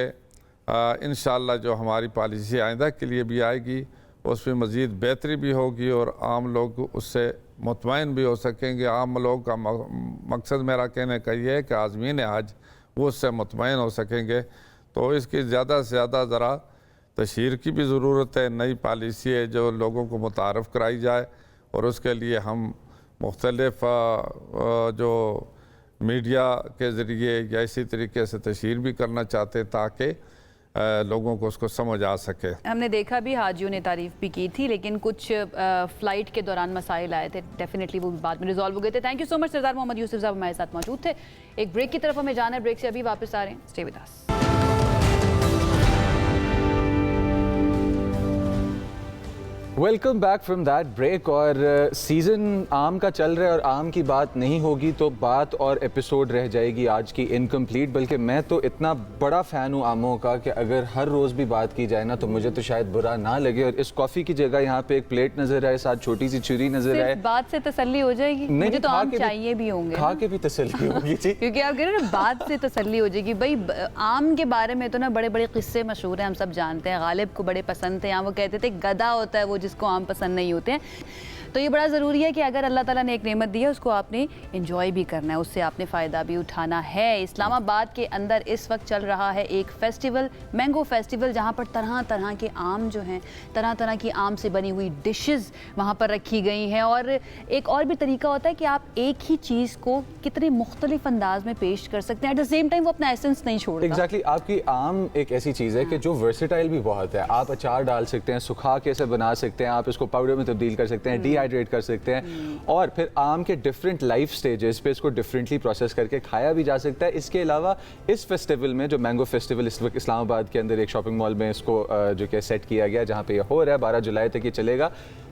इंशाअल्लाह जो हमारी पॉलिसी आइंदा के लिए भी आएगी उसमें मज़ीद बेहतरी भी होगी और आम लोग उससे मुतमईन भी हो सकेंगे। आम लोग का मकसद मेरा कहने का ये है कि आज़मीन आज वो उससे मुतमईन हो सकेंगे। तो इसकी ज़्यादा से ज़्यादा ज़रा तशहीर की भी ज़रूरत है, नई पॉलिसी है जो लोगों को मुतारफ़ कराई जाए और उसके लिए हम मुख्तलिफ़ जो मीडिया के ज़रिए या इसी तरीके से तशहीर भी करना चाहते हैं ताकि लोगों को उसको समझ आ सके। हमने देखा भी, हाजियों ने तारीफ भी की थी, लेकिन कुछ फ़्लाइट के दौरान मसाइल आए थे, डेफिनेटली वो बाद में रिजॉल्व हो गए थे। थैंक यू सो मच सरदार मोहम्मद यूसुफ साहब हमारे साथ मौजूद थे। एक ब्रेक की तरफ हमें जाना है, ब्रेक से अभी वापस आ रहे हैं, stay with us. Welcome back from that break. और सीज़न आम का चल रहा है और आम की बात नहीं होगी तो बात और एपिसोड रह जाएगी आज की इनकम्प्लीट। बल्कि मैं तो इतना बड़ा फ़ैन हूँ आमों का कि अगर हर रोज़ भी बात की जाए ना तो मुझे तो शायद बुरा ना लगे। और इस कॉफ़ी की जगह यहाँ पे एक प्लेट नज़र आए, साथ छोटी सी छुरी नज़र आए, बात से तसल्ली हो जाएगी। मुझे तो आम चाहिए भी होंगे, खा के भी तसल्ली होगी जी। क्योंकि आप कह रहे हैं ना बात से तसल्ली हो जाएगी। भाई आम के बारे में तो ना बड़े बड़े किस्से मशहूर हैं, हम सब जानते हैं। गालिब को बड़े पसंद थे, यहाँ वो कहते थे गधा होता है वो जिसको आम पसंद नहीं होते हैं। तो ये बड़ा ज़रूरी है कि अगर अल्लाह ताला ने एक नेमत दी है उसको आपने एंजॉय भी करना है, उससे आपने फ़ायदा भी उठाना है। इस्लामाबाद के अंदर इस वक्त चल रहा है एक फेस्टिवल, मैंगो फेस्टिवल, जहाँ पर तरह तरह के आम जो हैं, तरह तरह की आम से बनी हुई डिशेस वहाँ पर रखी गई हैं। और एक और भी तरीका होता है कि आप एक ही चीज़ को कितने मुख्तलिफ अंदाज में पेश कर सकते हैं, एट द सेम टाइम वो अपना एसेंस नहीं छोड़ता। एग्जैक्टली आपकी आम एक ऐसी चीज़ है कि जो वर्सेटाइल भी बहुत है। आप अचार डाल सकते हैं, सुखा के इसे बना सकते हैं, आप इसको पाउडर में तब्दील कर सकते हैं, डिहाइड्रेट कर सकते हैं और फिर आम के डिफरेंट लाइफ स्टेजेस पे इसको डिफरेंटली प्रोसेस करके खाया भी जा सकता है। इसके अलावा इस फेस्टिवल में, जो मैंगो फेस्टिवल इस वक्त इस्लामाबाद के अंदर एक शॉपिंग मॉल में इसको जो कि सेट किया गया, जहाँ पे ये हो रहा है, 12 जुलाई तक ये चलेगा।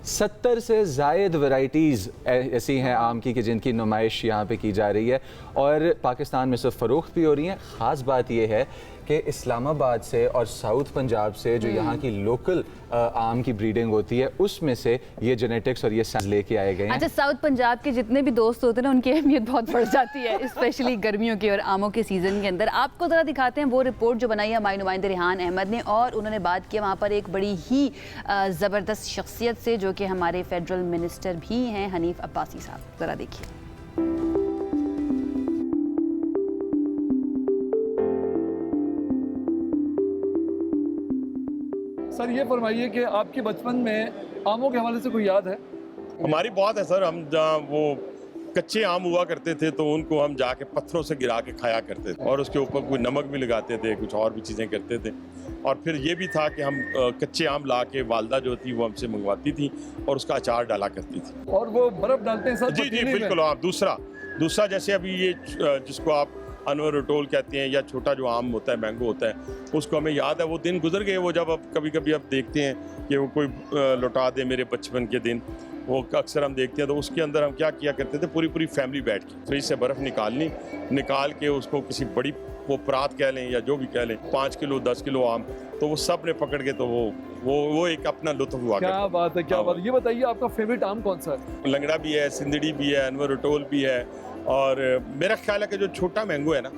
70 से ज़ायद वैरायटीज़ ऐसी हैं आम की कि जिनकी नुमाइश यहाँ पे की जा रही है और पाकिस्तान में सिर्फ फ़रोख्त भी हो रही हैं। ख़ास बात यह है कि इस्लामाबाद से और साउथ पंजाब से जो यहाँ की लोकल आम की ब्रीडिंग होती है उसमें से ये जेनेटिक्स और ये साइंस लेके आए गए हैं। अच्छा, साउथ पंजाब के जितने भी दोस्त होते हैं ना उनकी अहमियत बहुत बढ़ जाती है, स्पेशली गर्मियों के और आमों के सीज़न के अंदर। आपको ज़रा दिखाते हैं वो रिपोर्ट जो बनाई है हमारे नुमाइंदे रिहान अहमद ने, और उन्होंने बात की वहाँ पर एक बड़ी ही ज़बरदस्त शख्सियत से जो कि हमारे फेडरल मिनिस्टर भी हैं, हनीफ अब्बासी साहब। ज़रा देखिए। सर ये फरमाइए कि आपके बचपन में आमों के हवाले से कोई याद है? हमारी बहुत है सर, हम जहाँ वो कच्चे आम हुआ करते थे तो उनको हम जाके पत्थरों से गिरा के खाया करते थे और उसके ऊपर कोई नमक भी लगाते थे, कुछ और भी चीज़ें करते थे। और फिर ये भी था कि हम कच्चे आम ला के वालदा जो थी वो हमसे मंगवाती थी और उसका अचार डाला करती थी। और वो बर्फ डालते हैं सर? जी जी बिल्कुल। हाँ, दूसरा जैसे अभी ये जिसको आप अनवर रटोल कहते हैं या छोटा जो आम होता है, मैंगो होता है, उसको हमें याद है, वो दिन गुजर गए। वो जब अब कभी कभी आप देखते हैं कि वो कोई लौटा दे मेरे बचपन के दिन, वो अक्सर हम देखते हैं, तो उसके अंदर हम क्या किया करते थे, पूरी फैमिली बैठ के फ्रिज से बर्फ़ निकाल के उसको किसी बड़ी वो परात कह लें या जो भी कह लें, 5 किलो 10 किलो आम, तो वो सब ने पकड़ के तो वो एक अपना लुत्फ हुआ। क्या बात है, क्या बात है। ये बताइए आपका फेवरेट आम कौन सा है? लंगड़ा भी है, सिंदड़ी भी है, अनवर रटोल भी है, और मेरा ख्याल है कि जो छोटा मैंगो है ना,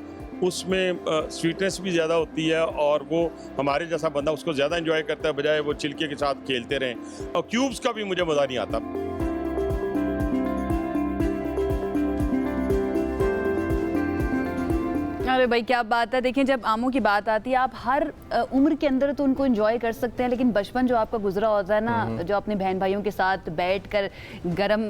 उसमें स्वीटनेस भी ज़्यादा होती है और वो हमारे जैसा बंदा उसको ज़्यादा एंजॉय करता है, बजाय वो छिलके के साथ खेलते रहें। और क्यूब्स का भी मुझे मज़ा नहीं आता। अरे भाई क्या बात है। देखिए, जब आमों की बात आती है, आप हर उम्र के अंदर तो उनको एंजॉय कर सकते हैं, लेकिन बचपन जो आपका गुजरा होता है ना, जो अपने बहन भाइयों के साथ बैठकर गरम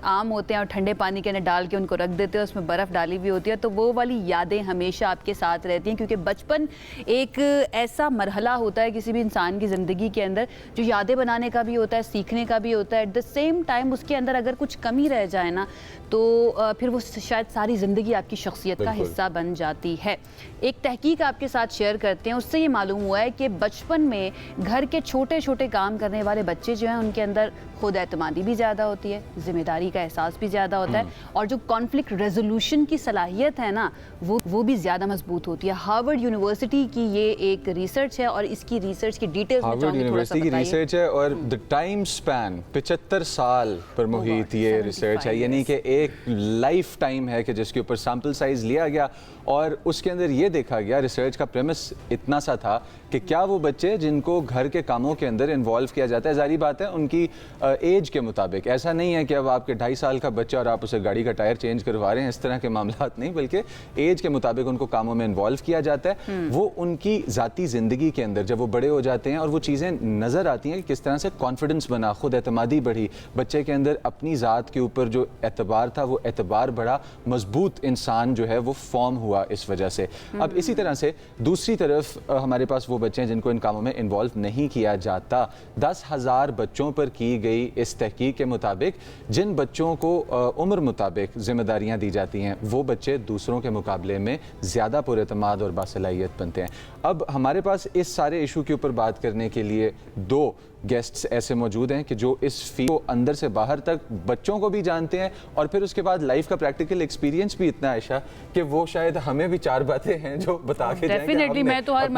आम होते हैं और ठंडे पानी के अंदर डाल के उनको रख देते हैं, उसमें बर्फ़ डाली हुई होती है, तो वो वाली यादें हमेशा आपके साथ रहती हैं। क्योंकि बचपन एक ऐसा मरहला होता है किसी भी इंसान की ज़िंदगी के अंदर, जो यादें बनाने का भी होता है, सीखने का भी होता है। एट द सेम टाइम उसके अंदर अगर कुछ कमी रह जाए ना, तो फिर वो शायद सारी ज़िंदगी आपकी शख्सियत का हिस्सा बन जाती है। एक तहकीक आपके साथ शेयर करते हैं, उससे ये मालूम हुआ है कि बचपन में घर के छोटे छोटे काम करने वाले बच्चे जो हैं, उनके अंदर खुद एतमादी भी ज़्यादा होती है, जिम्मेदारी का एहसास भी ज़्यादा होता है, और जो कॉन्फ्लिक्ट रेजोल्यूशन की सलाहियत है ना, वो भी ज़्यादा मजबूत होती है। हार्वर्ड यूनिवर्सिटी की ये एक रिसर्च है, और इसकी रिसर्च की डिटेल्स हार्वर्ड यूनिवर्सिटी की रिसर्च है, और द टाइम स्पैन 75 साल पर मुहित ये रिसर्च है, यानी कि एक लाइफ टाइम है कि जिसके ऊपर सैम्पल साइज लिया गया, और उसके अंदर ये देखा गया, रिसर्च का प्रेमिस इतना सा था कि क्या वो बच्चे जिनको घर के कामों के अंदर इन्वॉल्व किया जाता है, जारी बात है उनकी एज के मुताबिक, ऐसा नहीं है कि अब आपके 2.5 साल का बच्चा और आप उसे गाड़ी का टायर चेंज करवा रहे हैं, इस तरह के मामलात नहीं, बल्कि एज के मुताबिक उनको कामों में इन्वॉल्व किया जाता है। वो उनकी ज़ाती ज़िंदगी के अंदर जब वो बड़े हो जाते हैं और वो चीज़ें नज़र आती हैं कि किस तरह से कॉन्फिडेंस बना, खुद एतमादी बढ़ी, बच्चे के अंदर अपनी ज़ात के ऊपर जो एतबार था वो एतबार बढ़ा, मजबूत इंसान जो है वो फॉर्म हुआ इस वजह से। अब इसी तरह से दूसरी तरफ हमारे पास वो बच्चे हैं जिनको इन कामों में इन्वॉल्व नहीं किया जाता। 10,000 बच्चों पर की गई इस तहकीक के मुताबिक जिन बच्चों को उम्र मुताबिक जिम्मेदारियां दी जाती हैं, वो बच्चे दूसरों के मुकाबले में ज़्यादा पुरएतमाद और बासलाहियत बनते हैं। अब हमारे पास इस सारे इशू के ऊपर बात करने के लिए 2 गेस्ट्स ऐसे मौजूद हैं कि जो इस फील्ड को अंदर से बाहर तक बच्चों को भी जानते हैं, और फिर उसके बाद लाइफ का प्रैक्टिकल एक्सपीरियंस भी इतना ऐसा कि वो शायद हमें भी 4 बातें हैं जो बता के जाएं। डेफिनेटली, मैं तो हर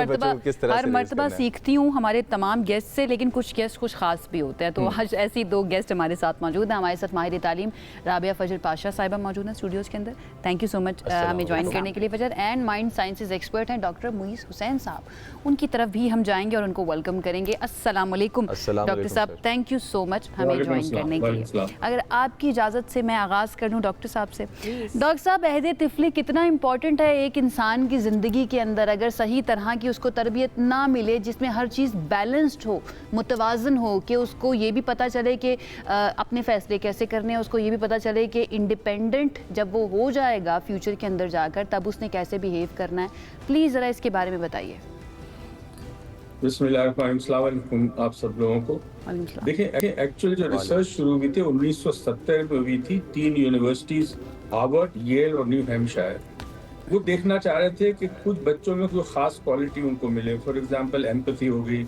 मर्तबा सीखती हूँ हमारे तमाम गेस्ट से, लेकिन कुछ गेस्ट कुछ खास भी होते हैं। तो आज ऐसी 2 गेस्ट हमारे साथ मौजूद हैं। हमारे साथ माहिर तालीम राबिया फजल पाशा साहिबा मौजूद हैं स्टूडियोज़ के अंदर। थैंक यू सो मच हमें ज्वाइन करने के लिए फजल। एंड माइंड साइंसेज एक्सपर्ट हैं डॉक्टर मुईस हुसैन साहब, उनकी तरफ भी हम जाएंगे और उनको वेलकम करेंगे। अस्सलाम वालेकुम डॉक्टर साहब, थैंक यू सो मच हमें ज्वाइन करने के लिए। अगर आपकी इजाज़त से मैं आगाज़ कर लूँ डॉक्टर साहब से। डॉक्टर साहब, अहद तिफली कितना इंपॉर्टेंट है एक इंसान की ज़िंदगी के अंदर, अगर सही तरह की उसको तरबियत ना मिले जिसमें हर चीज़ बैलेंस्ड हो, मुतवाज़न हो, कि उसको ये भी पता चले कि अपने फ़ैसले कैसे करने हैं, उसको ये भी पता चले कि इंडिपेंडेंट जब वो हो जाएगा फ्यूचर के अंदर जाकर, तब उसने कैसे बिहेव करना है। प्लीज़ ज़रा इसके बारे में बताइए। बिस्मिल्लाहिर्रहमानिर्रहीम आप सब लोगों को। देखिए, एक्चुअली जो रिसर्च शुरू हुई थी 1970 में हुई थी, 3 यूनिवर्सिटीज हार्वर्ड, येल और न्यू हैम्पशायर, वो देखना चाह रहे थे कि कुछ बच्चों में कोई खास क्वालिटी उनको मिले। फॉर एग्जांपल एम्पैथी हो गई,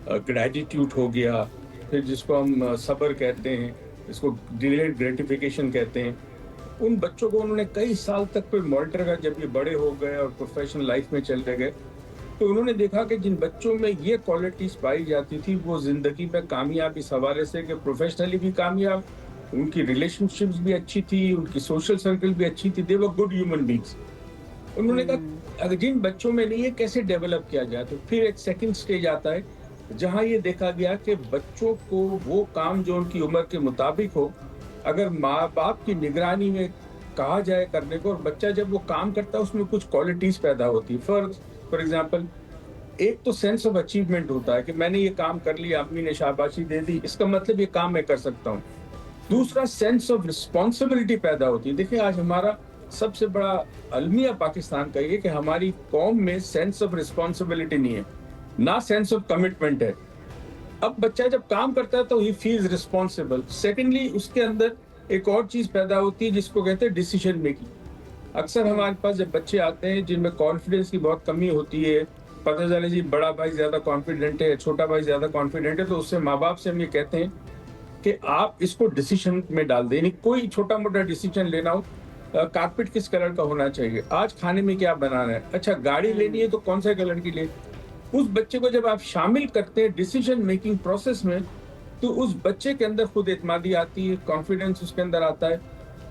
ग्रेटिट्यूड हो गया, फिर जिसको हम सब्र कहते हैं, इसको डिलेड ग्रेटिफिकेशन कहते हैं। उन बच्चों को उन्होंने कई साल तक कोई मॉनिटर का, जब ये बड़े हो गए और प्रोफेशनल लाइफ में चले गए, तो उन्होंने देखा कि जिन बच्चों में ये क्वालिटीज पाई जाती थी वो जिंदगी में कामयाब इस हवाले से कि प्रोफेशनली भी कामयाब, उनकी रिलेशनशिप्स भी अच्छी थी, उनकी सोशल सर्कल भी अच्छी थी, दे वर गुड ह्यूमन बीइंग्स। उन्होंने कहा अगर जिन बच्चों में नहीं है कैसे डेवलप किया जाए। तो फिर एक सेकंड स्टेज आता है जहां ये देखा गया कि बच्चों को वो काम जो उनकी उम्र के मुताबिक हो, अगर माँ बाप की निगरानी में कहा जाए करने को, और बच्चा जब वो काम करता है उसमें कुछ क्वालिटीज पैदा होती है। फॉर एग्जाम्पल, एक तो सेंस ऑफ अचीवमेंट होता है कि मैंने ये काम कर लिया, अम्मी ने शाबाशी दे दी, इसका मतलब ये काम मैं कर सकता हूँ। दूसरा सेंस ऑफ रिस्पॉन्सिबिलिटी पैदा होती है। देखिए आज हमारा सबसे बड़ा अलमिया पाकिस्तान का ये कि हमारी कौम में सेंस ऑफ रिस्पॉन्सिबिलिटी नहीं है, ना सेंस ऑफ कमिटमेंट है। अब बच्चा जब काम करता है तो ही फील्स रिस्पॉन्सिबल। सेकेंडली उसके अंदर एक और चीज पैदा होती है जिसको कहते हैं डिसीजन मेकिंग। अक्सर हमारे पास जब बच्चे आते हैं जिनमें कॉन्फिडेंस की बहुत कमी होती है, पता चले जी बड़ा भाई ज्यादा कॉन्फिडेंट है, छोटा भाई ज्यादा कॉन्फिडेंट है, तो उससे माँ बाप से हम ये कहते हैं कि आप इसको डिसीजन में डाल दें। यानी कोई छोटा मोटा डिसीजन लेना हो, कारपेट किस कलर का होना चाहिए, आज खाने में क्या बनाना है, अच्छा गाड़ी लेनी है तो कौन सा कलर की ले, उस बच्चे को जब आप शामिल करते हैं डिसीजन मेकिंग प्रोसेस में तो उस बच्चे के अंदर खुद एतमादी आती है, कॉन्फिडेंस उसके अंदर आता है।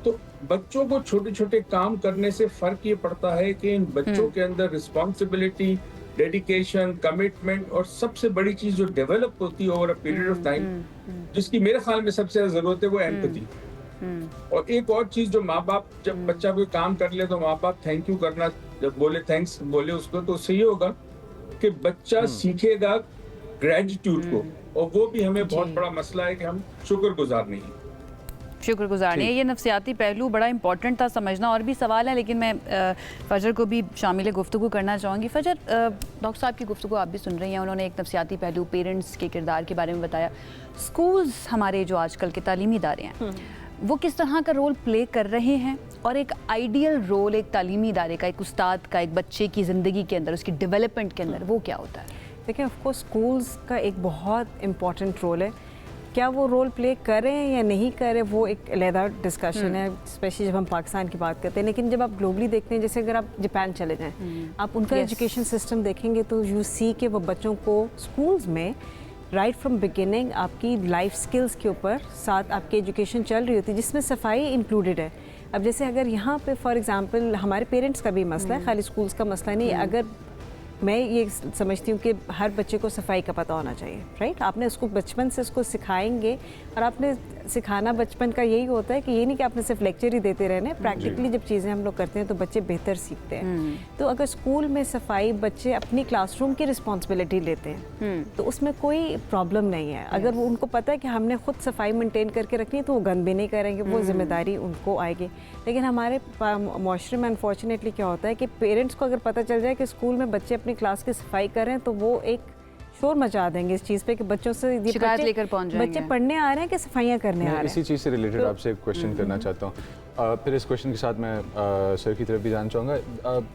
तो बच्चों को छोटे छोटे काम करने से फर्क ये पड़ता है कि इन बच्चों के अंदर रिस्पॉन्सिबिलिटी, डेडिकेशन, कमिटमेंट और सबसे बड़ी चीज जो डेवलप होती है over a period of time, जिसकी मेरे ख्याल में सबसे ज्यादा जरूरत है, वो एम्पैथी। और एक और चीज जो माँ बाप, जब बच्चा कोई काम कर ले तो माँ बाप थैंक यू करना, जब बोले थैंक्स बोले उसको, तो उससे ये होगा कि बच्चा सीखेगा ग्रेटिट्यूड को, और वो भी हमें बहुत बड़ा मसला है कि हम शुक्रगुजार नहीं हैं। शुक्रगुजार नहीं है। ये नफ्सियाती पहलू बड़ा इंपॉर्टेंट था समझना, और भी सवाल है लेकिन मैं फजर को भी शामिल गुफ्तगू करना चाहूँगी। फजर, डॉक्टर साहब की गुफ्तगू आप भी सुन रही हैं, उन्होंने एक नफ्सियाती पहलू पेरेंट्स के किरदार के बारे में बताया। स्कूल्स हमारे जो आजकल के तालीमी इदारे हैं वो किस तरह का रोल प्ले कर रहे हैं, और एक आइडियल रोल एक तालीमी इदारे का, एक उस्ताद का, एक बच्चे की ज़िंदगी के अंदर, उसकी डेवलपमेंट के अंदर वो क्या होता है? देखिए ऑफ कोर्स स्कूल्स का एक बहुत इम्पॉर्टेंट रोल है। क्या वो रोल प्ले कर रहे हैं या नहीं कर रहे, वो एक अलहदा डिस्कशन है, स्पेशली जब हम पाकिस्तान की बात करते हैं। लेकिन जब आप ग्लोबली देखते हैं, जैसे अगर आप जापान चले जाएं, आप उनका एजुकेशन सिस्टम देखेंगे तो यू सी के वो बच्चों को स्कूल्स में राइट फ्रॉम बिगिनिंग आपकी लाइफ स्किल्स के ऊपर साथ आपकी एजुकेशन चल रही होती है, जिसमें सफाई इंक्लूडेड है। अब जैसे अगर यहाँ पे फॉर एग्जांपल हमारे पेरेंट्स का भी मसला है, खाली स्कूल्स का मसला नहीं है। अगर मैं ये समझती हूँ कि हर बच्चे को सफाई का पता होना चाहिए, राइट। आपने उसको बचपन से उसको सिखाएंगे, और आपने सिखाना बचपन का यही होता है कि ये नहीं कि आपने सिर्फ लेक्चर ही देते रहने, प्रैक्टिकली जब चीज़ें हम लोग करते हैं तो बच्चे बेहतर सीखते हैं। तो अगर स्कूल में सफाई बच्चे अपनी क्लासरूम की रिस्पॉन्सिबिलिटी लेते हैं तो उसमें कोई प्रॉब्लम नहीं है। अगर वो उनको पता है कि हमने खुद सफाई मेंटेन करके रखनी है तो वो गंद भी नहीं करेंगे, वो जिम्मेदारी उनको आएगी। लेकिन हमारे माशरे में अनफॉर्चुनेटली क्या होता है कि पेरेंट्स को अगर पता चल जाए कि स्कूल में बच्चे अपनी क्लास की सफाई कर रहे हैं तो वो एक शोर मचा देंगे इस चीज़ पे कि बच्चों से ये शिकायत लेकर पहुंच जाएंगे। बच्चे पढ़ने आ रहे हैं कि सफाइयाँ करने आ रहे हैं। इसी चीज़ से रिलेटेड आपसे एक क्वेश्चन करना चाहता हूँ। फिर इस क्वेश्चन के साथ मैं सर की तरफ भी जानना चाहूँगा।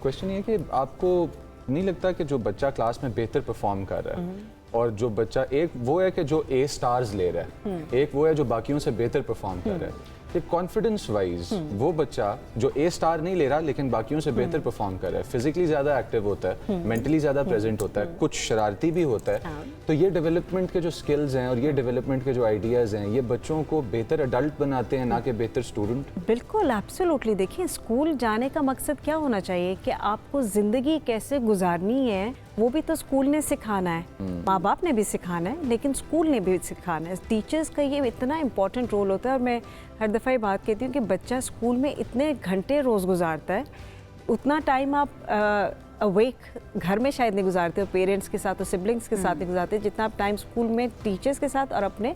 क्वेश्चन ये है कि आपको नहीं लगता कि जो बच्चा क्लास में बेहतर परफॉर्म कर रहा है और जो बच्चा, एक वो है कि जो A स्टार्स ले रहा है, एक वो है जो बाकियों से बेहतर परफॉर्म कर रहा है, कॉन्फिडेंस वाइज वो बच्चा जो A स्टार नहीं ले रहा लेकिन बाकियों से बेहतर परफॉर्म कर रहा है, फिजिकली ज़्यादा एक्टिव होता है, मेंटली ज़्यादा प्रेजेंट होता है, कुछ शरारती भी होता है, तो ये डेवलपमेंट के जो स्किल्स हैं और ये डेवलपमेंट के जो आइडियाज़ हैं, ये बच्चों को बेहतर अडल्ट बनाते हैं, ना कि बेहतर स्टूडेंट। बिल्कुल, एब्सोल्युटली। देखिए स्कूल जाने का मकसद क्या होना चाहिए कि आपको ज़िंदगी कैसे गुजारनी है वो भी तो स्कूल ने सिखाना है, माँ बाप ने भी सिखाना है, लेकिन स्कूल ने भी सिखाना है। टीचर्स का ये इतना इम्पोर्टेंट रोल होता है। और मैं हर दफ़ा ये बात कहती हूँ कि बच्चा स्कूल में इतने घंटे रोज़ गुजारता है, उतना टाइम आप अवेक घर में शायद नहीं गुजारते हो, पेरेंट्स के साथ और सिबलिंग्स के साथ नहीं गुजारते, जितना आप टाइम स्कूल में टीचर्स के साथ और अपने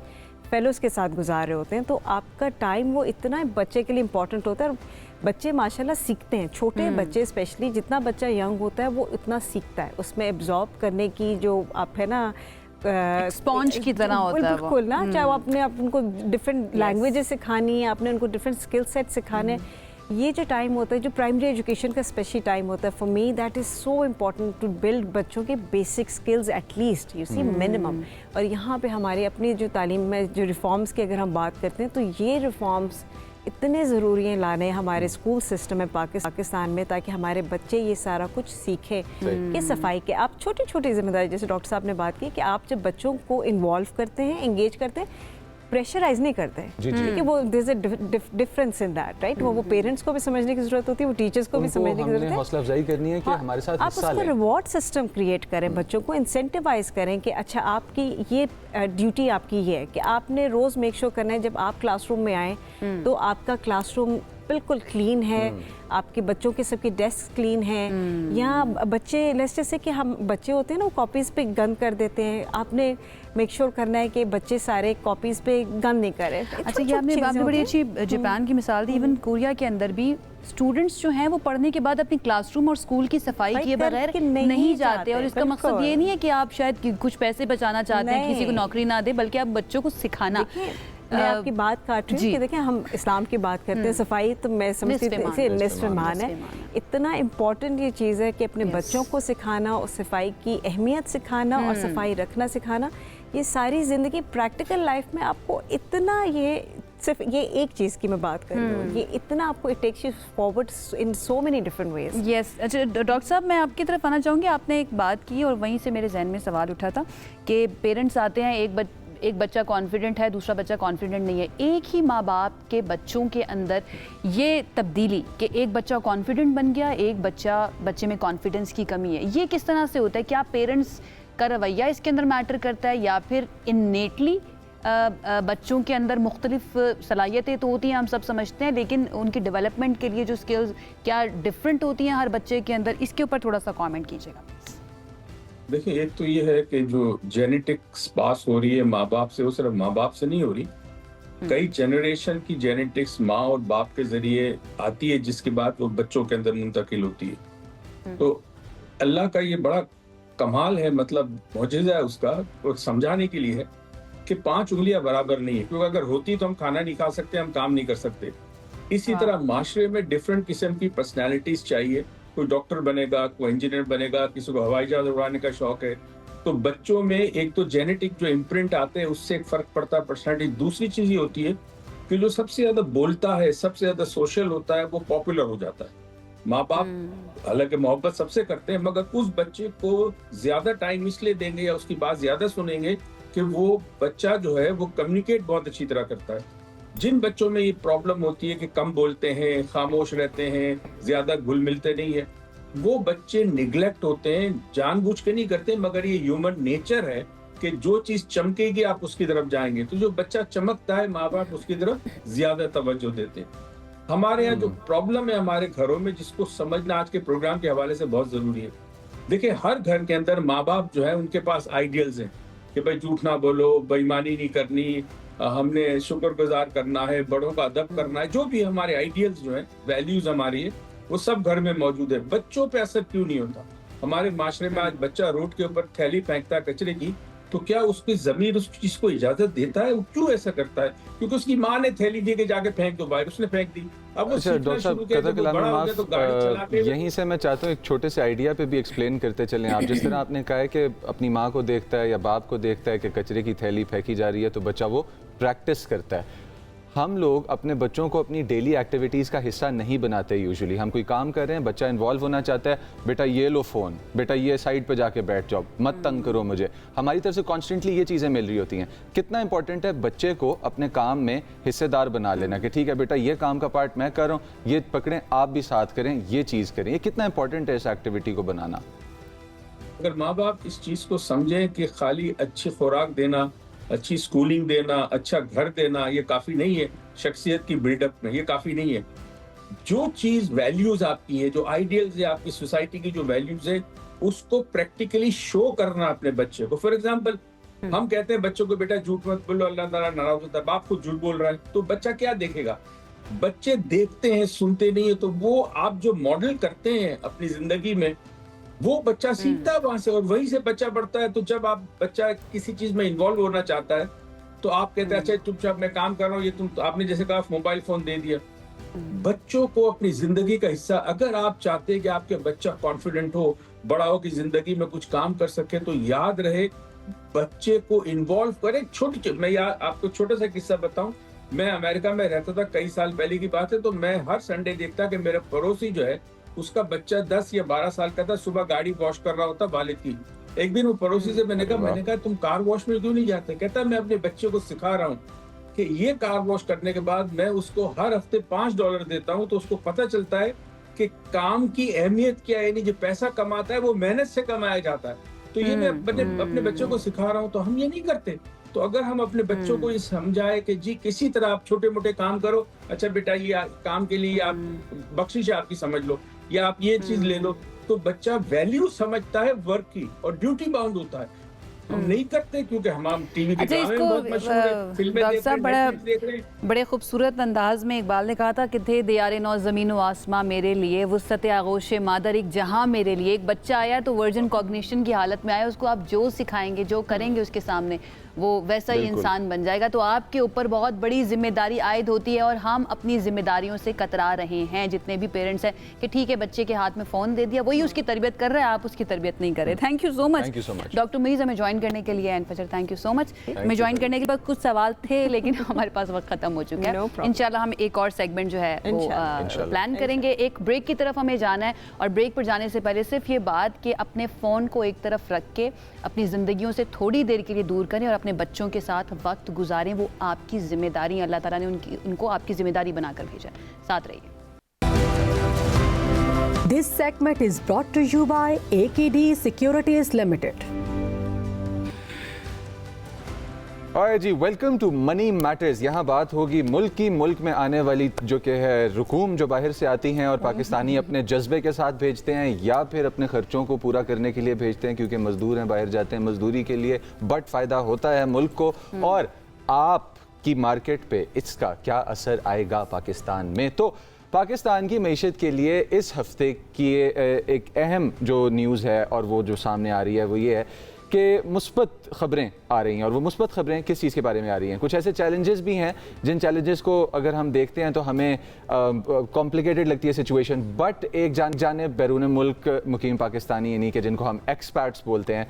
फेलोज़ के साथ गुजार रहे होते हैं। तो आपका टाइम वो इतना बच्चे के लिए इम्पोर्टेंट होता है। और बच्चे माशाल्लाह सीखते हैं, छोटे बच्चे स्पेशली, जितना बच्चा यंग होता है वो इतना सीखता है, उसमें एब्जॉर्ब करने की जो आप है ना स्पॉन्ज की तरह होता है वो। बिल्कुल ना, चाहे आपने उनको डिफरेंट लैंग्वेजेस सिखानी है, आपने उनको डिफरेंट स्किल सेट सिखाने, ये जो टाइम होता है, जो प्राइमरी एजुकेशन का स्पेशल टाइम होता है, for me that is so important to build बच्चों के basic skills at least, you see, minimum. और यहाँ पे हमारी अपनी जो तालीम में जो रिफॉर्म्स की अगर हम बात करते हैं तो ये रिफॉर्म्स इतने ज़रूरी हैं लाने हमारे स्कूल सिस्टम में पाकिस्तान में, ताकि हमारे बच्चे ये सारा कुछ सीखें कि सफाई के आप छोटी छोटी जिम्मेदारी, जैसे डॉक्टर साहब ने बात की कि आप जब बच्चों को इन्वॉल्व करते हैं, एंगेज करते हैं, प्रेशराइज नहीं करते हैं, क्योंकि वो there is a difference in that, right. वो पेरेंट्स को भी समझने की जरूरत होती है, वो टीचर्स को भी समझने की जरूरत है। हौसला अफजाई करनी है कि हमारे साथ आप उसको रिवॉर्ड सिस्टम क्रिएट करें, बच्चों को इंसेंटिवाइज करें कि अच्छा आपकी ये ड्यूटी आपकी ये है कि आपने रोज़ मेक श्योर करना है जब आप क्लासरूम में आए तो आपका क्लासरूम बिल्कुल क्लीन है, आपके बच्चों के सबके डेस्क क्लीन हैं, या बच्चे जैसे कि हम बच्चे होते हैं ना, वो कॉपीज़ पे गंद कर देते हैं, आपने मेक श्योर करना है कि बच्चे सारे कॉपीज़ पे गंद नहीं करें। अच्छा, ये आपने बड़ी अच्छी जापान की मिसाल दी। इवन कोरिया के अंदर भी स्टूडेंट्स जो हैं वो पढ़ने के बाद अपनी क्लासरूम और स्कूल की सफाई किए बगैर नहीं जाते, और इसका मकसद ये नहीं है कि आप शायद कुछ पैसे बचाना चाहते हैं, किसी को नौकरी ना दे, बल्कि आप बच्चों को सिखाना। मैं आपकी बात काट रही हूँ कि देखें, हम इस्लाम की बात करते हैं, सफाई तो मैं समझती हूँ निस्फ़ ईमान है। इतना इम्पॉर्टेंट ये चीज़ है कि अपने बच्चों को सिखाना और सफाई की अहमियत सिखाना और सफाई रखना सिखाना, ये सारी ज़िंदगी प्रैक्टिकल लाइफ में आपको इतना, ये सिर्फ ये एक चीज़ की मैं बात कर रही हूँ, ये इतना आपको it takes you forward in so many different ways. Yes. अच्छा डॉक्टर साहब, मैं आपकी तरफ आना चाहूँगी। आपने एक बात की और वहीं से मेरे जहन में सवाल उठा था कि पेरेंट्स आते हैं, एक बच्चा कॉन्फिडेंट है, दूसरा बच्चा कॉन्फिडेंट नहीं है। एक ही माँ बाप के बच्चों के अंदर ये तब्दीली कि एक बच्चा कॉन्फिडेंट बन गया, एक बच्चे में कॉन्फिडेंस की कमी है, ये किस तरह से होता है? क्या पेरेंट्स का रवैया इसके अंदर मैटर करता है, या फिर इन्नेटली बच्चों के अंदर मुख्तलिफ सलाहियतें तो होती हैं, हम सब समझते हैं, लेकिन उनकी डेवलपमेंट के लिए जो स्किल्स क्या डिफरेंट होती हैं हर बच्चे के अंदर, इसके ऊपर थोड़ा सा कमेंट कीजिएगा। देखिए, एक तो ये है कि जो जेनेटिक्स पास हो रही है माँ बाप से, वो सिर्फ माँ बाप से नहीं हो रही, कई जनरेशन की जेनेटिक्स माँ और बाप के जरिए आती है, जिसके बाद वो बच्चों के अंदर मुंतकिल होती है। तो अल्लाह का ये बड़ा कमाल है, मतलब मौजज़ा है उसका, वो समझाने के लिए है कि 5 उंगलियां बराबर नहीं है, क्योंकि अगर होती तो हम खाना नहीं खा सकते, हम काम नहीं कर सकते। इसी तरह माशरे में डिफरेंट किस्म की पर्सनैलिटीज चाहिए, कोई डॉक्टर बनेगा, कोई इंजीनियर बनेगा, किसी को हवाई जहाज उड़ाने का शौक है। तो बच्चों में एक तो जेनेटिक जो इम्प्रिंट आते हैं उससे एक फर्क पड़ता है पर्सनैलिटी। दूसरी चीज ये होती है कि जो सबसे ज्यादा बोलता है, सबसे ज्यादा सोशल होता है, वो पॉपुलर हो जाता है। माँ बाप हालांकि मोहब्बत सबसे करते हैं, मगर उस बच्चे को ज्यादा टाइम इसलिए देंगे या उसकी बात ज्यादा सुनेंगे कि वो बच्चा जो है वो कम्युनिकेट बहुत अच्छी तरह करता है। जिन बच्चों में ये प्रॉब्लम होती है कि कम बोलते हैं, खामोश रहते हैं, ज्यादा घुल मिलते नहीं है, वो बच्चे निग्लेक्ट होते हैं, जानबूझ के नहीं करते, मगर ये ह्यूमन नेचर है कि जो चीज चमकेगी आप उसकी तरफ जाएंगे। तो जो बच्चा चमकता है, माँ बाप उसकी तरफ ज्यादा तवज्जो देते हैं। हमारे यहाँ जो प्रॉब्लम है हमारे घरों में, जिसको समझना आज के प्रोग्राम के हवाले से बहुत जरूरी है। देखिए, हर घर के अंदर माँ बाप जो है उनके पास आइडियल्स हैं कि भाई झूठ ना बोलो, बेईमानी नहीं करनी, हमने शुक्रगुजार करना है, बड़ों का अदब करना है, जो भी हमारे आइडियल्स जो है, वैल्यूज हमारी है, वो सब घर में मौजूद है। बच्चों पे असर क्यों नहीं होता? हमारे माशरे में आज बच्चा रोड के ऊपर थैली फेंकता है कचरे की, तो क्या उसकी जमीर उस चीज को इजाजत देता है? वो क्यों ऐसा करता है? क्योंकि उसकी माँ ने थैली दे के जाके फेंक दो बाहर, उसने फेंक दी। अब अच्छा डॉक्टर साहब, यहीं से मैं चाहता हूँ एक छोटे से आइडिया पे भी एक्सप्लेन करते चलें आप। जिस तरह आपने कहा है कि अपनी माँ को देखता है या बाप को देखता है कि कचरे की थैली फेंकी जा रही है, तो बच्चा वो प्रैक्टिस करता है। हम लोग अपने बच्चों को अपनी डेली एक्टिविटीज़ का हिस्सा नहीं बनाते। यूजुअली हम कोई काम कर रहे हैं, बच्चा इन्वॉल्व होना चाहता है, बेटा ये लो फ़ोन, बेटा ये साइड पे जाके बैठ जाओ, मत तंग करो मुझे। हमारी तरफ से कॉन्स्टेंटली ये चीज़ें मिल रही होती हैं। कितना इंपॉर्टेंट है बच्चे को अपने काम में हिस्सेदार बना लेना कि ठीक है बेटा, ये काम का पार्ट मैं कर रहा हूँ, ये पकड़ें, आप भी साथ करें, ये चीज़ करें। ये कितना इंपॉर्टेंट है इस एक्टिविटी को बनाना? अगर माँ बाप इस चीज़ को समझें कि खाली अच्छी खुराक देना, अच्छी स्कूलिंग देना, अच्छा घर देना, ये काफी नहीं है शख्सियत की बिल्डअप में, ये काफी नहीं है। जो चीज वैल्यूज आपकी है, जो आइडियल्स है आपकी सोसाइटी की, जो वैल्यूज है, उसको प्रैक्टिकली शो करना अपने बच्चे को। फॉर एग्जांपल, हम कहते हैं बच्चों को बेटा झूठ मत बोलो, अल्लाह ताला नाराज होता है, बाप खुद झूठ बोल रहा है, तो बच्चा क्या देखेगा? बच्चे देखते हैं, सुनते नहीं है। तो वो आप जो मॉडल करते हैं अपनी जिंदगी में, वो बच्चा सीखता है वहां से, और वहीं से बच्चा बढ़ता है। तो जब आप बच्चा किसी चीज में इन्वॉल्व होना चाहता है, तो आप कहते हैं अच्छा चुपचाप मैं काम कर रहा हूँ, ये तुम, आपने जैसे कहा मोबाइल फोन दे दिया। बच्चों को अपनी जिंदगी का हिस्सा, अगर आप चाहते हैं कि आपके बच्चा कॉन्फिडेंट हो, बड़ा हो, की जिंदगी में कुछ काम कर सके, तो याद रहे बच्चे को इन्वॉल्व करें। छोटे मैं आपको छोटा सा किस्सा बताऊं। मैं अमेरिका में रहता था, कई साल पहले की बात है। तो मैं हर संडे देखता कि मेरा पड़ोसी जो है, उसका बच्चा 10 या 12 साल का था, सुबह गाड़ी वॉश कर रहा होता वालिद की। एक दिन वो पड़ोसी से मैंने कहा तुम कार वॉश में क्यों नहीं जाते? कहता मैं अपने बच्चे को सिखा रहा हूँ कि ये कार वॉश करने के बाद मैं उसको हर हफ्ते $5 देता हूँ, तो उसको पता चलता है कि काम की अहमियत क्या है। यानी जो पैसा कमाता है वो मेहनत से कमाया जाता है। तो ये मैं अपने बच्चों को सिखा रहा हूँ। तो हम ये नहीं करते। तो तो अगर हम अपने बच्चों को ये समझाए कि जी किसी तरह आप छोटे मोटे काम करो, अच्छा बेटा ये काम के लिए आप बख्शिश आपकी समझ लो, या आप ये चीज ले लो, तो बच्चा वैल्यू समझता है वर्क की और ड्यूटी बाउंड होता है। हम नहीं करते क्योंकि हम टीवी के अच्छा, ड्रामे में बहुत मशहूर है, फिल्में डॉक्टर देख साहब रहे हैं, Netflix देख रहे हैं। बड़े खूबसूरत अंदाज में इकबाल ने कहा था कि थे दियारे नौ ज़मीन व आसमां मेरे लिए, वुसअत आगोश मादर एक जहां मेरे लिए। एक बच्चा आया तो वर्जिन कॉग्निशन की हालत में आया, उसको आप जो सिखाएंगे, जो करेंगे उसके सामने, वो वैसा ही इंसान बन जाएगा। तो आपके ऊपर बहुत बड़ी जिम्मेदारी आयद होती है और हम अपनी जिम्मेदारियों से कतरा रहे हैं, जितने भी पेरेंट्स हैं, कि ठीक है बच्चे के हाथ में फ़ोन दे दिया, वही उसकी तरबियत कर रहे हैं, आप उसकी तरबियत नहीं कर रहे। Thank you so much doctor Muiz हमें ज्वाइन करने के लिए, and Fajar thank you so much. हमें ज्वाइन करने के बाद कुछ सवाल थे लेकिन हमारे पास वक्त खत्म हो चुका है। इंशाल्लाह हम एक और सेगमेंट जो है वो प्लान करेंगे। एक ब्रेक की तरफ हमें जाना है और ब्रेक पर जाने से पहले सिर्फ ये बात कि अपने फ़ोन को एक तरफ रख के अपनी ज़िंदगियों से थोड़ी देर के लिए दूर करें और अपने बच्चों के साथ वक्त गुजारें, वो आपकी जिम्मेदारी, अल्लाह ताला ने उनको आपकी जिम्मेदारी बनाकर भेजा है। साथ रहिए। This segment is brought to you by AKD Securities Limited. और जी वेलकम टू मनी मैटर्स। यहाँ बात होगी मुल्क में आने वाली जो कि है रकूम जो बाहर से आती हैं और पाकिस्तानी अपने जज्बे के साथ भेजते हैं या फिर अपने खर्चों को पूरा करने के लिए भेजते हैं, क्योंकि मजदूर हैं, बाहर जाते हैं मजदूरी के लिए, बट फ़ायदा होता है मुल्क को। और आपकी मार्केट पे इसका क्या असर आएगा पाकिस्तान में? तो पाकिस्तान की मईशत के लिए इस हफ्ते की एक अहम जो न्यूज़ है और वो जो सामने आ रही है वो ये है कि मुस्बत ख़बरें आ रही हैं। और वो मुस्बत ख़बरें किस चीज़ के बारे में आ रही हैं? कुछ ऐसे चैलेंजेस भी हैं जिन चैलेंजेस को अगर हम देखते हैं तो हमें कॉम्प्लिकेटेड लगती है सिचुएशन, बट एक जाने बैरून मुल्क मुकीम पाकिस्तानी, यानी कि जिनको हम एक्सपर्ट्स बोलते हैं,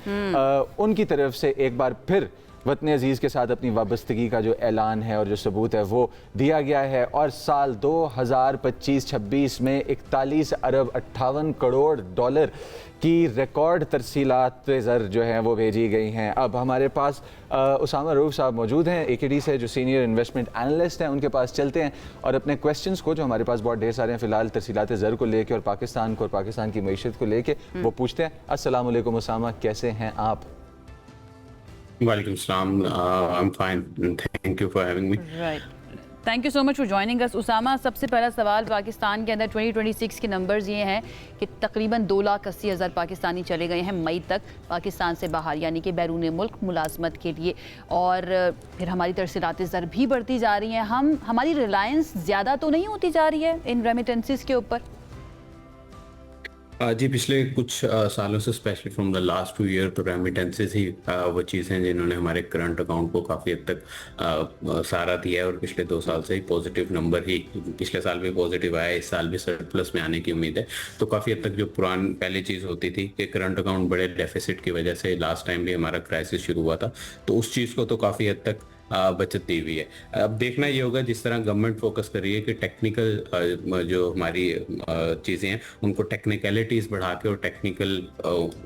उनकी तरफ से एक बार फिर वतन अजीज़ के साथ अपनी वाबस्तगी का जो ऐलान है और जो सबूत है वो दिया गया है। और साल 2025-26 में 41 अरब 58 करोड़ डॉलर की रिकॉर्ड तरसीलात ज़र जो हैं वो भेजी गई हैं। अब हमारे पास उसामा रऊफ साहब मौजूद हैं AKD से, जो सीनियर इन्वेस्टमेंट एनालिस्ट हैं। उनके पास चलते हैं और अपने क्वेश्चंस को, जो हमारे पास बहुत ढेर सारे हैं फ़िलहाल तरसीलात ज़र को लेके और पाकिस्तान को और पाकिस्तान की मईशत को लेके, वो पूछते हैं। अस्सलाम वालेकुम उसामा, कैसे हैं आप? Walaikum salam. I'm fine. Thank you for having me. Right. Thank you so much for joining us. Usama, सबसे पहला सवाल, पाकिस्तान के अंदर 2026 के नंबर्स ये हैं कि तकरीबन 2,80,000 पाकिस्तानी चले गए हैं मई तक पाकिस्तान से बाहर, यानी कि बैरून मुल्क मुलाजमत के लिए। और फिर हमारी तरसीलात ज़र भी बढ़ती जा रही हैं। हमारी रिलायंस ज़्यादा तो नहीं होती जा रही है इन रेमिटेंसेस के ऊपर? जी पिछले कुछ सालों से, specially from the last 2 year, तो रेमिटेंसेस ही वो चीज़ हैं जिन्होंने हमारे करंट अकाउंट को काफ़ी हद तक सहारा दिया है। और पिछले 2 साल से ही पॉजिटिव नंबर ही, पिछले साल भी पॉजिटिव आया, इस साल भी सरप्लस में आने की उम्मीद है। तो काफ़ी हद तक जो पहली चीज़ होती थी कि करंट अकाउंट बड़े डेफिसिट की वजह से लास्ट टाइम भी हमारा क्राइसिस शुरू हुआ था, तो उस चीज़ को तो काफ़ी हद तक बचत दी हुई है। अब देखना ये होगा जिस तरह गवर्नमेंट फोकस कर रही है कि टेक्निकल जो हमारी चीज़ें हैं उनको टेक्निकलिटीज़ बढ़ा के और टेक्निकल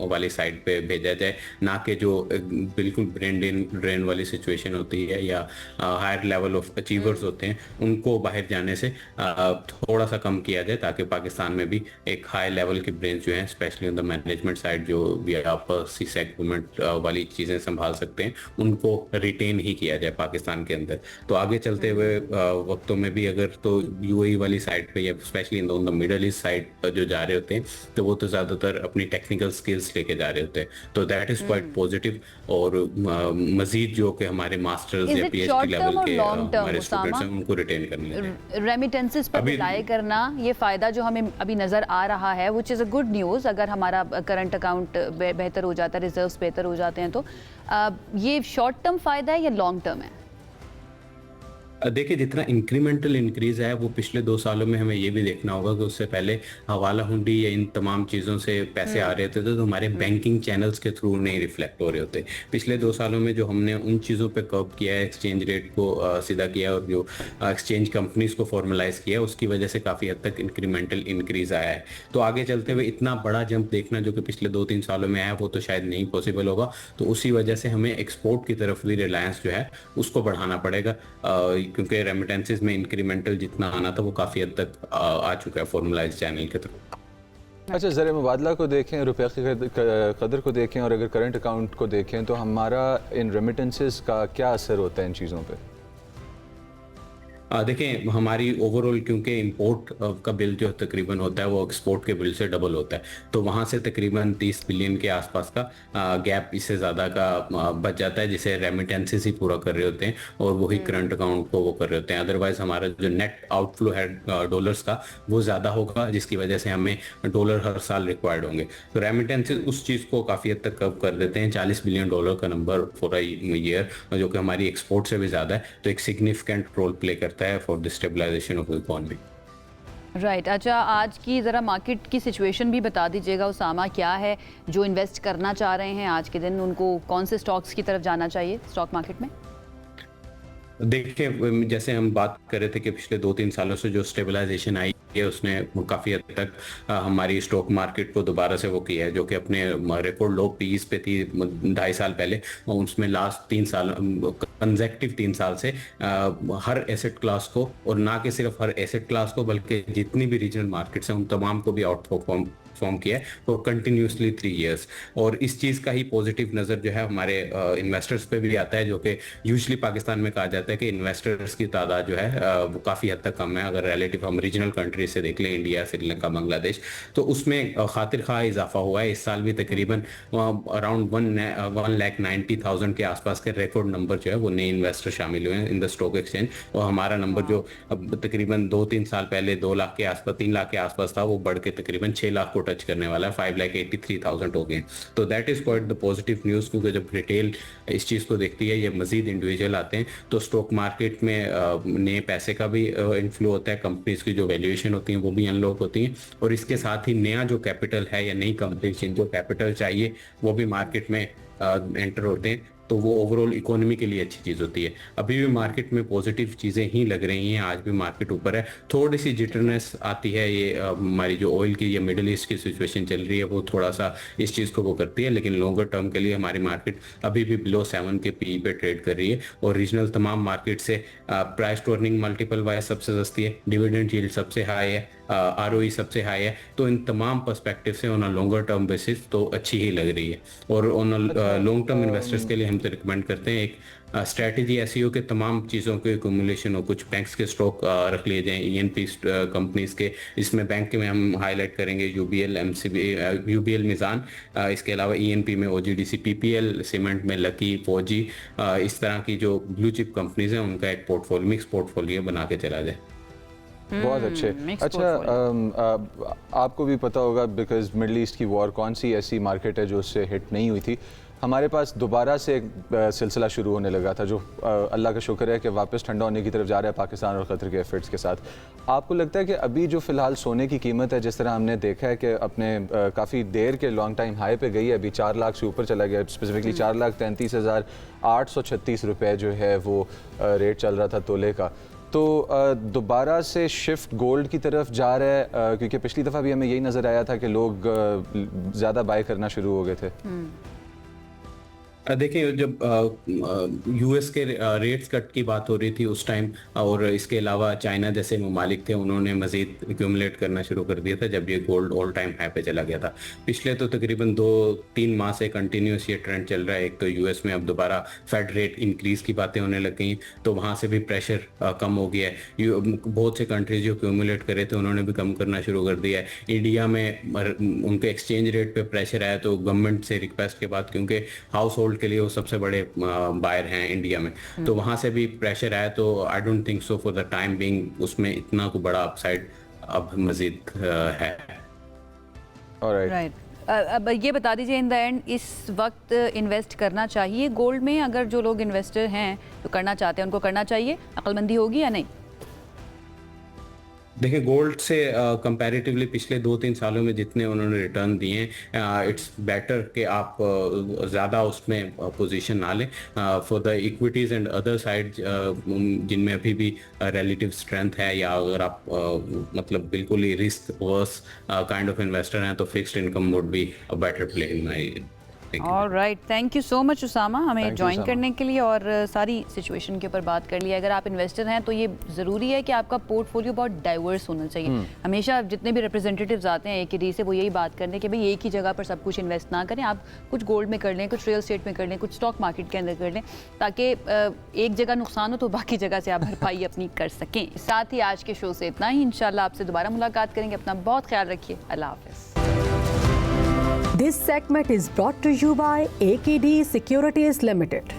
वाली साइड पे भेजा जाए, ना कि जो बिल्कुल ब्रेन ड्रेन वाली सिचुएशन होती है या हायर लेवल ऑफ अचीवर्स होते हैं उनको बाहर जाने से थोड़ा सा कम किया जाए, ताकि पाकिस्तान में भी एक हाई लेवल के ब्रेन जो हैं, specially on the management side, जो भी आप सी सेगमेंट वाली चीज़ें संभाल सकते हैं, उनको रिटेन ही किया जाए पाकिस्तान के अंदर। तो आगे चलते हुए वक्तों में भी अगर तो यूएई वाली साइड पे या specially in the middle east side जो जा रहे होते हैं, तो वो तो ज्यादातर अपनी टेक्निकल स्किल्स लेके जा रहे होते हैं, तो दैट इज क्वाइट पॉजिटिव। और मजीद जो कि हमारे मास्टर्स या पीएचडी लेवल के हमारे स्टूडेंट्स हैं उनको रिटेन करने, रेमिटेंसेस पर रिलाय करना, ये फायदा जो हमें अभी नजर आ रहा है, which is a good news. अगर हमारा करंट अकाउंट बेहतर हो जाता है, रिजर्व्स बेहतर हो जाते हैं, तो ये शॉर्ट टर्म फायदा है या लॉन्ग टर्म है? देखिए, जितना इंक्रीमेंटल इंक्रीज है वो पिछले 2 सालों में हमें ये भी देखना होगा कि उससे पहले हवाला हुंडी या इन तमाम चीज़ों से पैसे आ रहे थे तो हमारे बैंकिंग चैनल्स के थ्रू नहीं रिफ्लेक्ट हो रहे होते। पिछले 2 सालों में जो हमने उन चीज़ों पे कर्व किया है, एक्सचेंज रेट को सीधा किया और जो एक्सचेंज कंपनीज को फॉर्मलाइज किया, उसकी वजह से काफ़ी हद तक इंक्रीमेंटल इंक्रीज आया है। तो आगे चलते हुए इतना बड़ा जंप देखना जो कि पिछले 2-3 सालों में आया, वो तो शायद नहीं पॉसिबल होगा। तो उसी वजह से हमें एक्सपोर्ट की तरफ भी रिलायंस जो है उसको बढ़ाना पड़ेगा, क्योंकि रेमिटेंसेस में इंक्रीमेंटल जितना आना था वो काफ़ी हद तक आ चुका है फॉर्मलाइज चैनल के थ्रू। अच्छा, ज़र मुबादला को देखें, रुपये की कदर को देखें और अगर करंट अकाउंट को देखें तो हमारा इन रेमिटेंसेस का क्या असर होता है इन चीज़ों पे? देखें, हमारी ओवरऑल क्योंकि इंपोर्ट का बिल जो तकरीबन होता है वो एक्सपोर्ट के बिल से डबल होता है, तो वहाँ से तकरीबन 30 बिलियन के आसपास का गैप, इससे ज़्यादा का बच जाता है, जिसे रेमिटेंसेस ही पूरा कर रहे होते हैं और वही करंट अकाउंट को वो कर रहे होते हैं। अदरवाइज हमारा जो नेट आउटफ्लो है डॉलर्स का वो ज़्यादा होगा, जिसकी वजह से हमें डॉलर हर साल रिक्वायर्ड होंगे। तो रेमिटेंसेस उस चीज़ को काफ़ी हद तक कव कर देते हैं। $40 बिलियन का नंबर फॉर अ ईयर, जो कि हमारी एक्सपोर्ट से भी ज़्यादा है, तो एक सिग्निफिकेंट रोल प्ले करता है for the stabilization of the economy. Right. अच्छा, आज की ज़रा मार्केट की सिचुएशन भी बता दीजिएगा उसामा, क्या है जो इन्वेस्ट करना चाह रहे हैं आज के दिन, उनको कौन से स्टॉक्स की तरफ जाना चाहिए स्टॉक मार्केट में? देखिए, जैसे हम बात कर रहे थे कि पिछले 2-3 सालों से जो स्टेबलाइजेशन आई है उसने काफ़ी हद तक हमारी स्टॉक मार्केट को दोबारा से वो किया है, जो कि अपने रिकॉर्ड लो पीस पे थी 2.5 साल पहले, और उसमें लास्ट 3 साल कंसेक्टिव 3 साल से हर एसेट क्लास को, और ना कि सिर्फ हर एसेट क्लास को बल्कि जितनी भी रीजनल मार्केट्स हैं उन तमाम को भी आउट परफॉर्म किया है फॉर कंटिन्यूसली 3 इयर्स। और इस चीज़ का ही पॉजिटिव नज़र जो है हमारे इन्वेस्टर्स पे भी आता है, जो कि यूजुअली पाकिस्तान में कहा जाता है कि इन्वेस्टर्स की तादाद जो है वो काफ़ी हद तक कम है। अगर रिलेटिव हम रीजनल कंट्री से देख लें, इंडिया, श्रीलंका, बांग्लादेश, तो उसमें खातिर खा इजाफा हुआ है। इस साल भी तकरीबन अराउंड 1,90,000 के आसपास के रिकॉर्ड नंबर जो है वो नए इन्वेस्टर शामिल हुए हैं इन द स्टॉक एक्सचेंज, और हमारा नंबर जो अब तकरीबन 2-3 साल पहले 2 लाख के आसपास, 3 लाख के आसपास था, वो बढ़ के तकरीबन 6 लाख को टच करने वाला है, 5,83,000 हो गए। तो that is quite the positive news, क्योंकि जब रिटेल इस चीज़ को देखती है, ये मजीद इंडिविजुअल आते हैं, तो स्टॉक मार्केट में नए पैसे का भी इनफ्लो होता है, कंपनीज की जो वैल्यूएशन होती है वो भी अनलॉक होती है, और इसके साथ ही नया जो कैपिटल है या नई कंपनीज जिनको कैपिटल चाहिए वो भी मार्केट में एंटर होते हैं, तो वो ओवरऑल इकोनॉमी के लिए अच्छी चीज़ होती है। अभी भी मार्केट में पॉजिटिव चीज़ें ही लग रही हैं, आज भी मार्केट ऊपर है। थोड़ी सी जिटरनेस आती है, ये हमारी जो ऑयल की या मिडिल ईस्ट की सिचुएशन चल रही है वो थोड़ा सा इस चीज़ को वो करती है, लेकिन लॉन्गर टर्म के लिए हमारी मार्केट अभी भी बिलो 7 के पी पे ट्रेड कर रही है, और रीजनल तमाम मार्केट से price to earning multiple wise सबसे सस्ती है, डिविडेंड यील्ड सबसे हाई है, ROE सबसे हाई है। तो इन तमाम पर्सपेक्टिव से on a longer term basis तो अच्छी ही लग रही है। और on a long term investors के लिए हम तो रिकमेंड करते हैं एक स्ट्रैटेजी ऐसी हो कि तमाम चीज़ों के एक्यूमुलेशन हो, कुछ बैंक्स के स्टॉक रख लिए जाएं, ENP कंपनीज के, इसमें बैंक के में हम हाईलाइट करेंगे UBL, MCB, UBL मिज़ान, इसके अलावा ENP में OGDC, PPL सीमेंट में लकी, फौजी, इस तरह की जो ब्लू चिप कंपनीज हैं उनका एक पोर्टफोलियो, मिक्स पोर्टफोलियो बना के चला जाए। बहुत अच्छे। अच्छा, आपको भी पता होगा बिकॉज मिडल ईस्ट की वॉर कौन सी ऐसी मार्केट है जो उससे हिट नहीं हुई थी। हमारे पास दोबारा से एक सिलसिला शुरू होने लगा था, जो अल्लाह का शुक्र है कि वापस ठंडा होने की तरफ जा रहा है पाकिस्तान और क़तर के एफर्ट्स के साथ। आपको लगता है कि अभी जो फ़िलहाल सोने की कीमत है, जिस तरह हमने देखा है कि अपने काफ़ी देर के लॉन्ग टाइम हाई पे गई है, अभी 4 लाख से ऊपर चला गया, स्पेसिफिकली 4,33,836 रुपये जो है वो रेट चल रहा था तोले का, तो दोबारा से शिफ्ट गोल्ड की तरफ जा रहा है? क्योंकि पिछली दफ़ा भी हमें यही नज़र आया था कि लोग ज़्यादा बाय करना शुरू हो गए थे। देखिए, जब US के रेट्स कट की बात हो रही थी उस टाइम, और इसके अलावा चाइना जैसे ममालिक थे उन्होंने मजीद एक्यूमुलेट करना शुरू कर दिया था जब ये गोल्ड ऑल टाइम हाई पे चला गया था। पिछले तो तकरीबन 2-3 माह से कंटिन्यूस ये ट्रेंड चल रहा है। एक तो US में अब दोबारा फेड रेट इंक्रीज की बातें होने लग गई, तो वहाँ से भी प्रेशर कम हो गया है। बहुत से कंट्रीज जो एक्यूमुलेट करे थे उन्होंने भी कम करना शुरू कर दिया है। इंडिया में उनके एक्सचेंज रेट पे प्रेशर आया तो गवर्नमेंट से रिक्वेस्ट के बाद, क्योंकि हाउस होल्ड के लिए वो सबसे बड़े बायर हैं इंडिया में, तो वहां से भी प्रेशर आया, तो I don't think so for the time being उसमें इतना को बड़ा अपसाइड अब मजीद है। राइट। अब ये बता दीजिए, इन द एंड इस वक्त इन्वेस्ट करना चाहिए गोल्ड में? अगर जो लोग इन्वेस्टर हैं जो करना चाहते हैं उनको करना चाहिए, अक्लमंदी होगी या नहीं? देखिए, गोल्ड से कंपैरेटिवली पिछले 2-3 सालों में जितने उन्होंने रिटर्न दिए हैं, इट्स बेटर कि आप ज़्यादा उसमें पोजीशन ना लें। For the equities and other side जिनमें अभी भी रिलेटिव स्ट्रेंथ है, या अगर आप मतलब बिल्कुल ही risk averse kind of investor हैं, तो fixed income would be a better play in my. Alright, thank you so much Usama हमें Thank you, ज्वाइन उसामा। करने के लिए और सारी सिचुएशन के ऊपर बात कर लिया। अगर आप इन्वेस्टर हैं तो ये ज़रूरी है कि आपका पोर्टफोलियो बहुत डाइवर्स होना चाहिए। हमेशा जितने भी रिप्रेजेंटेटिव्स आते हैं AKD से वो यही बात करते हैं कि भाई एक ही जगह पर सब कुछ इन्वेस्ट ना करें, आप कुछ गोल्ड में कर लें, कुछ रियल एस्टेट में कर लें, कुछ स्टॉक मार्केट के अंदर कर लें, ताकि एक जगह नुकसान हो तो बाकी जगह से आप भरपाई अपनी कर सकें। साथ ही आज के शो से इतना ही, इंशाल्लाह आपसे दोबारा मुलाकात करेंगे। अपना बहुत ख्याल रखिए, अल्लाह हाफ़िज़। This segment is brought to you by AKD Securities Limited.